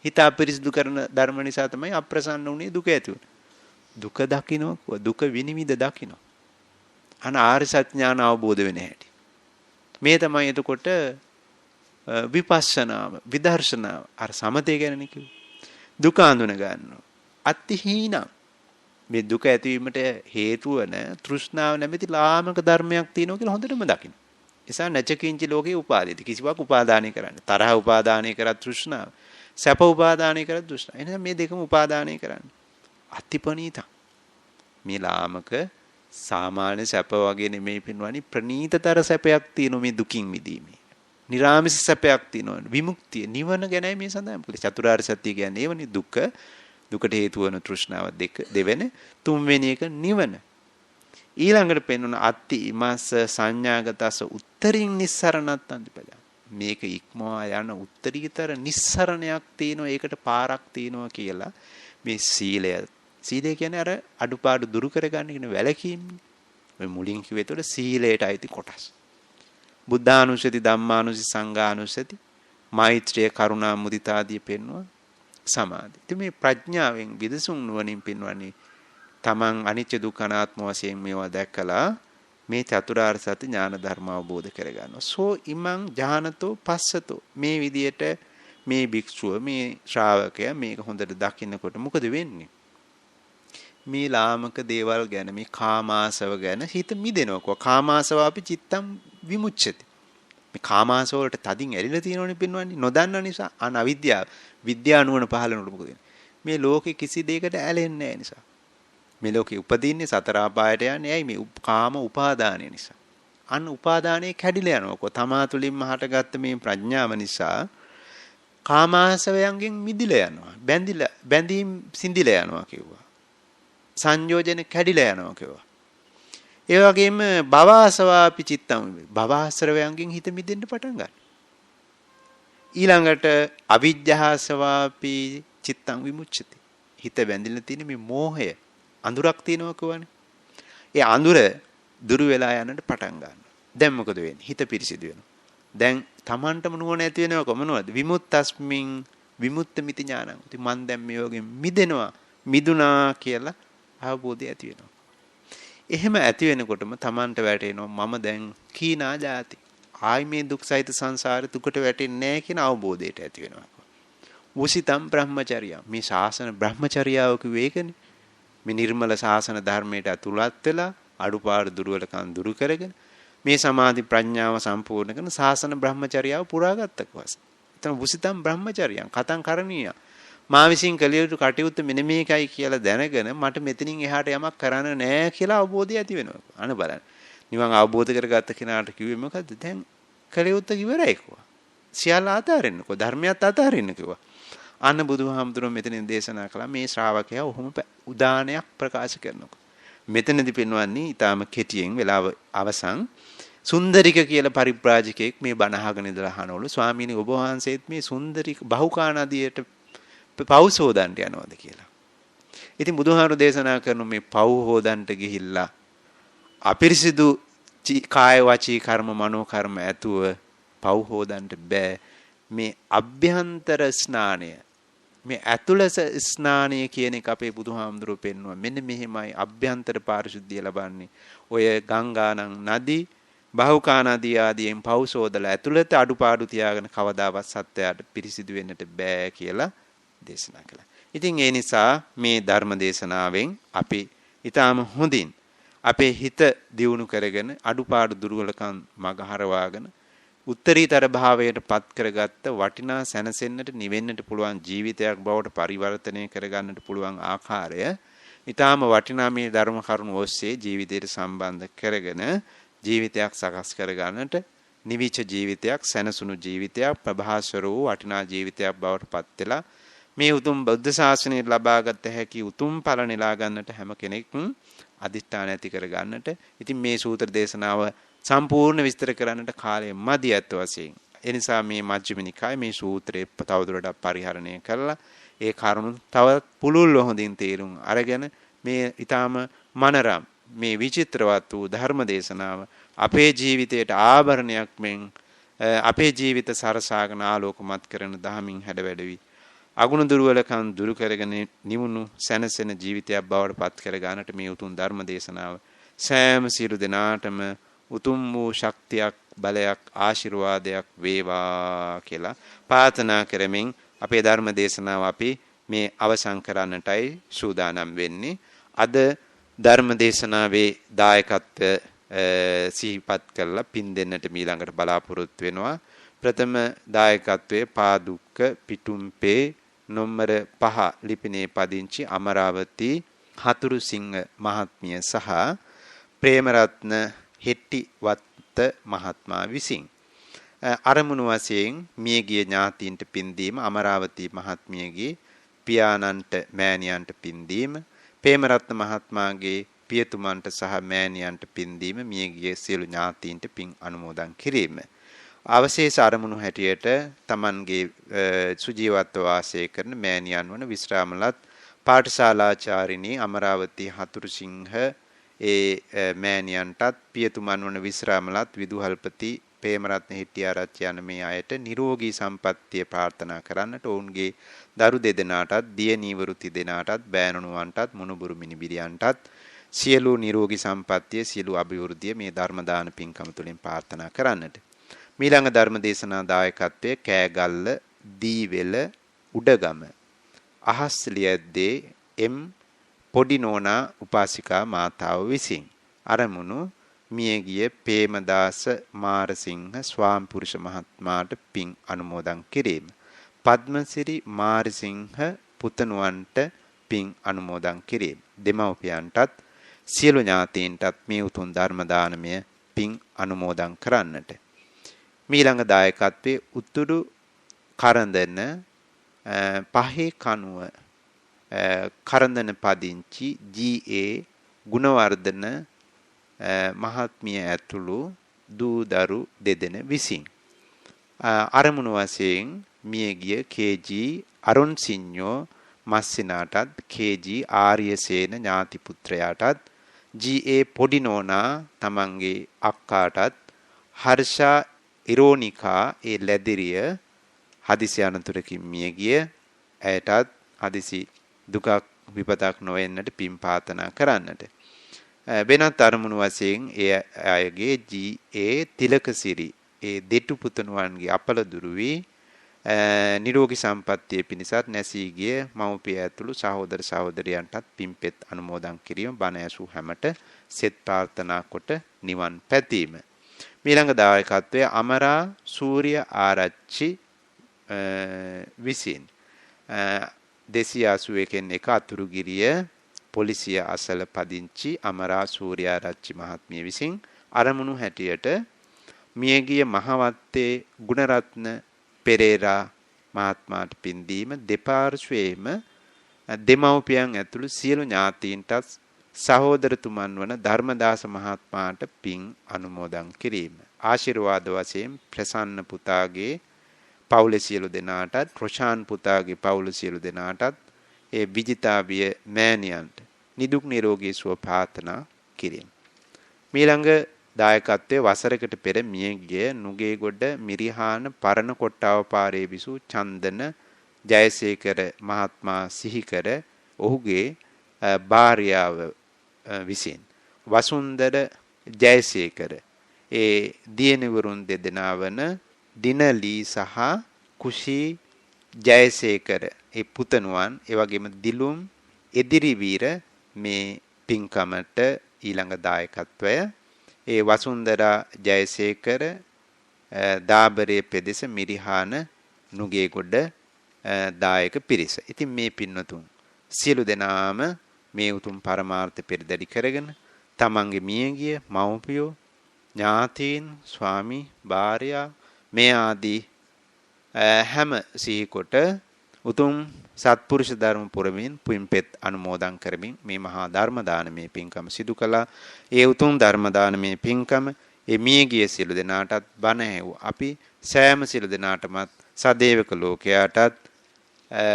හිත අපිරිසිදු කරන ධර්ම නිසා තමයි අප්‍රසන්න වුනේ දුක ඇති වුනේ. දුක දකින්න, දුක විනිවිද දකින්න. ආර්ය සත්‍ඥාන අවබෝධ වෙන හැටි. මේ තමයි එතකොට විපස්සනාව, විදර්ශනාව. අර සමතේ ගැනනේ කිව්වේ. දුක අඳුන ගන්නවා. අත්හිීන මේ දුක ඇතිවීමට හේතු වන තෘෂ්ණාව නැමැති ලාමක ධර්මයක් තියෙනවා කියලා හොඳටම දකින්න. එසා නැචකින්ච ලෝකේ උපාදීති. කිසිවක් උපාදානය කරන්නේ. තරහ උපාදානය කරත් තෘෂ්ණාව. සැප උපාදානය කරත් තෘෂ්ණාව. එහෙනම් මේ දෙකම උපාදානය කරන්නේ. අතිපනීත. මේ ලාමක සාමාන්‍ය සැප වගේ නෙමෙයි පින්වani ප්‍රනීතතර සැපයක් තියෙනවා මේ දුකින් මිදීමේ. නිරාමිස සැපයක් තියෙනවා. විමුක්තිය නිවන ගැනයි මේ සඳහන් කළේ. චතුරාර්ය සත්‍ය කියන්නේ ඒවනේ දුකට හේතු වන තෘෂ්ණාව දෙවෙනි තුන්වෙනි එක නිවන. ඊළඟට පෙන්වන අත්ති ඉමස්ස සංඥාගතස උත්තරින් නිස්සරණත් අන්තිපදා. මේක ඉක්මවා යන උත්තරීතර නිස්සරණයක් තියෙනවා. ඒකට පාරක් තියෙනවා කියලා මේ සීලය. සීලය කියන්නේ අර අඩුපාඩු දුරු කරගන්න කියන වැලකීම. ඔය මුලින් කිව්වේ ඒතකොට සීලයට අයිති කොටස්. බුද්ධානුස්සති, ධම්මානුස්සති, සංඝානුස්සති, මෛත්‍රිය, කරුණා, මුදිතා ආදී පෙන්වනවා. සමාධි. ඉතින් මේ ප්‍රඥාවෙන් විදසුන් නුවණින් පින්වන්නේ තමන් අනිත්‍ය දුක්ඛ අනාත්ම වශයෙන් මේවා දැකලා මේ චතුරාර්ය සත්‍ය ඥාන ධර්ම අවබෝධ කරගන්නවා. සෝ ඉමං ඥානතෝ පස්සතෝ මේ විදියට මේ භික්ෂුව මේ ශ්‍රාවකයා මේක හොඳට දකින්නකොට මොකද වෙන්නේ? මේ ලාමක දේවල් ගැන මේ කාමාසව ගැන හිත මිදෙනවා. කාමාසව අපි චිත්තම් විමුච්ඡති. මේ කාමාසව වලට තදින් ඇලිලා තියෙනවනේ පින්වන්නේ නොදන්න නිසා අවිද්‍යාව විද්‍යා නුවණ පහළ වෙනකොට මොකද වෙන්නේ? මේ ලෝකේ කිසි දෙයකට ඇලෙන්නේ නැහැ නිසා. මේ ලෝකේ උපදින්නේ සතර ආපායට යන්නේ ඇයි මේ කාම උපාදානය නිසා. අන්න උපාදානයේ කැඩිලා යනවා. තමා තුළින්ම හටගත්ත මේ ප්‍රඥාව නිසා කාමාසවයන්ගෙන් මිදිලා යනවා. බැඳීම් සිඳිලා යනවා කිව්වා. සංයෝජන කැඩිලා යනවා කිව්වා. ඒ වගේම භවආසවාපි චිත්තම් භවආශ්‍රවයන්ගෙන් හිත මිදෙන්න පටන් ගන්නවා. ඊළඟට අවිජ්ජාසවාපි චිත්තං විමුච්ඡති. හිත බැඳිලා තියෙන මේ මෝහය අඳුරක් තියෙනවා කියවනේ. ඒ අඳුර දුරු වෙලා යනට පටන් ගන්නවා. දැන් මොකද වෙන්නේ? හිත පිරිසිදු වෙනවා. දැන් Tamanටම නුවණ ඇති වෙනව කොමනවද? විමුක්තස්මින් විමුක්තമിതി ඥානං. ඉතින් මන් දැන් මේ වගේ මිදෙනවා, මිදුණා කියලා අවබෝධය ඇති වෙනවා. එහෙම ඇති වෙනකොටම Tamanට වැටෙනවා මම දැන් කීනා જાති. ආයි මේ දුක් සහිත සංසාරේ දුකට වැටෙන්නේ නැහැ කියන අවබෝධයට ඇති වෙනවා. උසිතම් බ්‍රහ්මචර්යය. මේ ශාසන බ්‍රහ්මචර්යාව කිව්වේ ඒකනේ. මේ නිර්මල ශාසන ධර්මයට අතුලත් වෙලා අඩුපාඩු දුර්වලකම් දුරු කරගෙන මේ සමාධි ප්‍රඥාව සම්පූර්ණ කරන ශාසන බ්‍රහ්මචර්යාව පුරාගත්ත කවස්. එතන උසිතම් බ්‍රහ්මචර්යයන් කතං කරණීය. මා විසින් කළ යුතු කටයුත්ත මෙන්න මේකයි කියලා දැනගෙන මට මෙතනින් එහාට යමක් කරන්න නැහැ කියලා අවබෝධය ඇති වෙනවා. අන බලන්න. නිවන් අවබෝධ කරගත්ත කෙනාට කිව්වේ මොකද්ද? දැන් කළ යුත්ත ඉවරයි කිව්වා. සියල්ල අතාරින්නකෝ ධර්මයක් අතාරින්න කිව්වා. අන්න බුදුහාමුදුරුවෝ මෙතනින් දේශනා කළා මේ ශ්‍රාවකයා ඔහොම උදානයක් ප්‍රකාශ කරනවා. මෙතනදී පෙන්වන්නේ ඊටාම කෙටියෙන් වෙලාව අවසන් සුන්දරික කියලා පරිබ්‍රාජකෙක් මේ බණ අහගෙන ඉඳලා අහනවලු ස්වාමීනි ඔබ වහන්සේත් මේ සුන්දරික බහුකා නදියට පව් සෝදන්න යනවාද කියලා. ඉතින් බුදුහාමුදුරුවෝ දේශනා කරන මේ පව් හොදන්නට ගිහිල්ලා අපිරිසිදු කාය වචී කර්ම මනෝ කර්ම ඇතුව පව් හොදන්නට බෑ. මේ අභ්‍යන්තර ස්නානය මේ ඇතුළත ස්නානය කියන එක අපේ බුදුහාමුදුරුවෝ පෙන්වුවා. මෙන්න මෙහෙමයි අභ්‍යන්තර පාරිශුද්ධිය ලබන්නේ. ඔය ගංගානම් නදී, බහුකා නදී ආදීන් පව් සෝදලා ඇතුළත අඩුපාඩු තියාගෙන කවදාවත් සත්‍යයට පිරිසිදු වෙන්නට බෑ කියලා දේශනා කළා. ඉතින් ඒ නිසා මේ ධර්ම දේශනාවෙන් අපි ඊටාම හොඳින් අපේ හිත දියුණු කරගෙන අඩුපාඩු දුර්වලකම් මග හරවාගෙන උත්තරීතර භාවයට පත් කරගත්ත වටිනා සැනසෙන්නට නිවෙන්නට පුළුවන් ජීවිතයක් බවට පරිවර්තනය කරගන්නට පුළුවන් ආකාරය ඊටාම වටිනා මේ ධර්ම කරුණු ඔස්සේ ජීවිතයට සම්බන්ධ කරගෙන ජීවිතයක් සකස් කරගන්නට නිවිච ජීවිතයක්, සැනසුණු ජීවිතයක්, ප්‍රභාස්වර වූ වටිනා ජීවිතයක් බවට පත් වෙලා මේ උතුම් බුද්ධ ශාසනය ලබාගත හැකි උතුම් ඵල නෙලා ගන්නට හැම කෙනෙක්ම අදිෂ්ඨාන ඇති කර ගන්නට. ඉතින් මේ සූත්‍ර දේශනාව සම්පූර්ණ විස්තර කරන්නට කාලය මදි ඇත්ත වශයෙන්. ඒ නිසා මේ මජ්ක්‍ධිම නිකාය මේ සූත්‍රය තවදුරටත් පරිහරණය කරලා ඒ කරුණු තව පුළුල්ව හොඳින් තේරුම් අරගෙන මේ ඊටාම මනරම් මේ විචිත්‍රවත් වූ ධර්ම දේශනාව අපේ ජීවිතයට ආභරණයක් මෙන් අපේ ජීවිත සරසාගෙන ආලෝකමත් කරන දහමින් හැඩවැඩවි අගුණ දුර්වලකම් දුරු කරගෙන නිවුණු සැනසෙන ජීවිතයක් බවට පත් කර ගන්නට මේ උතුම් ධර්ම දේශනාව සෑම සියලු දෙනාටම උතුම් වූ ශක්තියක් බලයක් ආශිර්වාදයක් වේවා කියලා ප්‍රාර්ථනා කරමින් අපේ ධර්ම දේශනාව අපි මේ අවසන් කරන්නටයි සූදානම් වෙන්නේ. අද ධර්ම දේශනාවේ දායකත්වය සිහිපත් කරලා පින් දෙන්නට මීළඟට බලාපොරොත්තු වෙනවා. ප්‍රථම දායකත්වයේ පාදුක්ක පිටුම්පේ නොම්බර 5 ලිපිනේ පදිංචි අමරාවති හතුරුසිංහ මහත්මිය සහ ප්‍රේමරත්න හෙට්ටිවත්ත මහත්මයා විසින් අරමුණු වශයෙන් මියගිය ඥාතීන්ට පින් දීම, අමරාවති මහත්මියගේ පියාණන්ට මෑණියන්ට පින් දීම, ප්‍රේමරත්න මහත්මයාගේ පියතුමන්ට සහ මෑණියන්ට පින් දීම, මියගිය සියලු ඥාතීන්ට පින් අනුමෝදන් කිරීම. අවශේෂ අරමුණු හැටියට තමන්ගේ සුජීවත්ව වාසය කරන මෑණියන් වන විශ්‍රාමලත් පාඨශාලාචාරිණී අමරාවති හතුරුසිංහ ඒ මෑණියන්ටත් පියතුමන් වන විශ්‍රාමලත් විදුහල්පති ප්‍රේමරත්න හෙට්ටිආරච්චි යන මේ අයට නිරෝගී සම්පන්නිය ප්‍රාර්ථනා කරන්නට, ඔවුන්ගේ දරු දෙදෙනාටත් දියණිවරු තිදෙනාටත් බෑණනුවන්ටත් මුණුබුරු මිනිබිරියන්ටත් සියලු නිරෝගී සම්පන්නිය සියලු අභිවෘද්ධිය මේ ධර්ම දාන පින්කම තුලින් ප්‍රාර්ථනා කරන්නට. මීළඟ ධර්ම දේශනා දායකත්වයේ කෑගල්ල දීවෙල උඩගම අහස්ලියද්දේ එම් පොඩි නෝනා උපාසිකා මාතාව විසින් අරමුණු මියගිය ප්‍රේමදාස මාරසිංහ ස්වාමිපුරුෂ මහත්මයාට පින් අනුමෝදන් කිරීම. පද්මසිරි මාරසිංහ පුතණුවන්ට පින් අනුමෝදන් කිරීම. දෙමව්පියන්ටත් සියලු ඥාතීන්ටත් මේ උතුම් ධර්ම දානමය පින් අනුමෝදන් කරන්නට. මීළඟ දායකත්වයේ උතුරු කරඳන පහේ කනුව කරඳන පදිංචි ජී.ඒ. ගුණවර්ධන මහත්මිය ඇතුළු දූ දරු දෙදෙන විසින් අරමුණු වශයෙන් මියගිය කේ.ජී. අරුන් සිඤ්ඤෝ මස්සිනාටත් කේ.ජී. ආර්යසේන ඥාති පුත්‍රයාටත් ජී.ඒ. පොඩි නෝනා තමන්ගේ අක්කාටත් හර්ෂා ඉරෝනිකා ඒ ලැදිරිය හදිසි අනතුරකින් මියගිය ඇයටත් හදිසි දුකක් විපතක් නොවෙන්නට පින් ප්‍රාර්ථනා කරන්නට. වෙනත් අරමුණු වශයෙන් ඒ අයගේ ජී.ඒ. තිලකසිරි ඒ දෙටු පුතණුවන්ගේ අපල දුරු වී නිරෝගී සම්පන්නිය පිණිසත් නැසී ගිය මව්පිය ඇතුළු සහෝදර සහෝදරියන්ටත් පින්පෙත් අනුමෝදන් කිරීම, බණ ඇසූ හැමට සෙත් ප්‍රාර්ථනා කොට නිවන් පැතීම. මීළඟ දායකත්වයේ අමරා සූර්ය ආරච්චි විසින් 281 එක අතුරුගිරිය පොලිසිය අසල පදිංචි අමරා සූර්ය ආරච්චි මහත්මිය විසින් අරමුණු හැටියට මියගිය මහවත්තේ ගුණරත්න පෙරේරා මහත්මයාට පින් දීම, දෙපාර්ශ්වයේම දෙමව්පියන් ඇතුළු සියලු ඥාතීන්ටත් සහෝදරතුමන් වන ධර්මදාස මහත්මයාට පින් අනුමෝදන් කිරීම. ආශිර්වාද වශයෙන් ප්‍රසන්න පුතාගේ පවුලේ සියලු දෙනාටත්, රොෂාන් පුතාගේ පවුල සියලු දෙනාටත්, ඒ විජිතාවිය මෑණියන්ට නිදුක් නිරෝගී සුව ප්‍රාර්ථනා කිරීම. මීළඟ දායකත්වයේ වසරකට පෙර මියගිය නුගේගොඩ මිරිහාන පරණ කොට්ටාව පාරේ විසූ චන්දන ජයසේකර මහත්මයා සිහි කර ඔහුගේ භාර්යාව විසින් වසුන්දර ජයසේකර ඒ දියණිවරුන් දෙදෙනා වන දිනලී සහ කුෂී ජයසේකර ඒ පුතණුවන්, ඒ වගේම දිලුම් එදිරිවීර මේ පින්කමට ඊළඟ දායකත්වය ඒ වසුන්දරා ජයසේකර දාබරේ පෙදෙස මිරිහාන නුගේගොඩ දායක පිරිස. ඉතින් මේ පින්වතුන් සියලු දෙනාම මේ උතුම් පරමාර්ථ පෙරදරි කරගෙන තමන්ගේ මියගිය මව්පියෝ ඥාතීන් ස්වාමි භාර්යා මේ ආදී හැම සිහිකොට උතුම් සත්පුරුෂ ධර්ම පුරමින් පුන්පෙත් අනුමෝදන් කරමින් මේ මහා ධර්ම දානමේ පින්කම සිදු කළා. ඒ උතුම් ධර්ම දානමේ පින්කම එමියගිය සියලු දෙනාටත් බණ ඇහුව අපි සෑම සියලු දෙනාටමත් සදේවක ලෝකයාටත්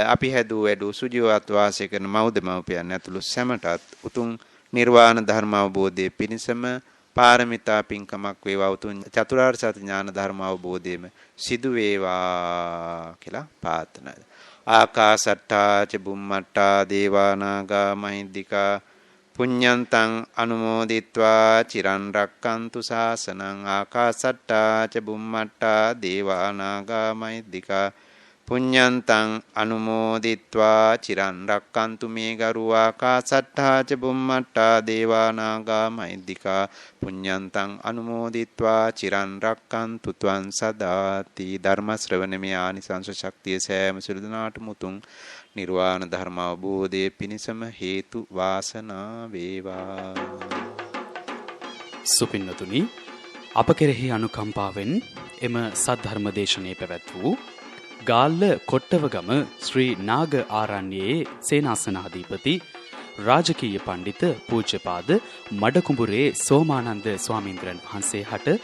අපි හැදූ වැඩූ සුජීවවත් වාසය කරන මව්දමව්පියන් ඇතුළු සැමටත් උතුම් නිර්වාණ ධර්ම අවබෝධයේ පිණසම පාරමිතා පින්කමක් වේවා උතුම් චතුරාර්ය සත්‍ය ඥාන ධර්ම අවබෝධයේම සිදු වේවා කියලා ප්‍රාර්ථනා. ආකාසට්ටා ච බුම්මට්ටා දේවානාගා මහින්దికා පුඤ්ඤන්තං අනුමෝදිත්වා චිරන් රක්칸තු ශාසනං. ආකාසට්ටා ච බුම්මට්ටා දේවානාගා මහින්దికා පුඤ්ඤන්තං අනුමෝදිත්වා චිරන් රක්칸තු මේ ගරු. ආකාසට්ටා ච බුම්මට්ටා දේවානාගා මහින්దికා පුඤ්ඤන්තං අනුමෝදිත්වා චිරන් රක්칸තු ත්වං සදාති. ධර්ම ශ්‍රවණමේ ආනිසංස ශක්තිය සෑම සිළු දනාටම උතුම් නිර්වාණ ධර්ම අවබෝධයේ පිණසම හේතු වාසනා වේවා. සුපින්නතුනි, අප කෙරෙහි අනුකම්පාවෙන් එම සද්ධර්ම දේශනාවේ පැවැත් වූ ගාල්ල කොට්ටවගම ශ්‍රී නාග ආරණ්‍යයේ සේනාසනාධිපති රාජකීය පඬිත පූජ්‍යපාද මඩකුඹුරේ සෝමානන්ද ස්වාමීන්ද්‍රයන් වහන්සේ හට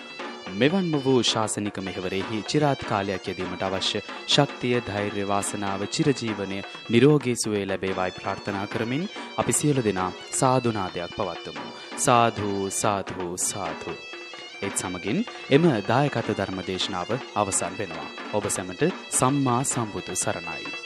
මෙවන්ම වූ ශාසනික මෙහෙවරෙහි চিරාත් කාලයක් යෙදීමට අවශ්‍ය ශක්තිය, ධෛර්ය, වාසනාව, චිරජීවනය, නිරෝගී සුවය ලැබේවායි ප්‍රාර්ථනා කරමින් අපි සියලු දෙනා සාදු නාදයක් පවත්වමු. සාදු සාදු සාදු. ඒත් සමගින් එම දායකත්ව ධර්ම දේශනාව අවසන් වෙනවා. ඔබ සැමට සම්මා සම්බුදු සරණයි.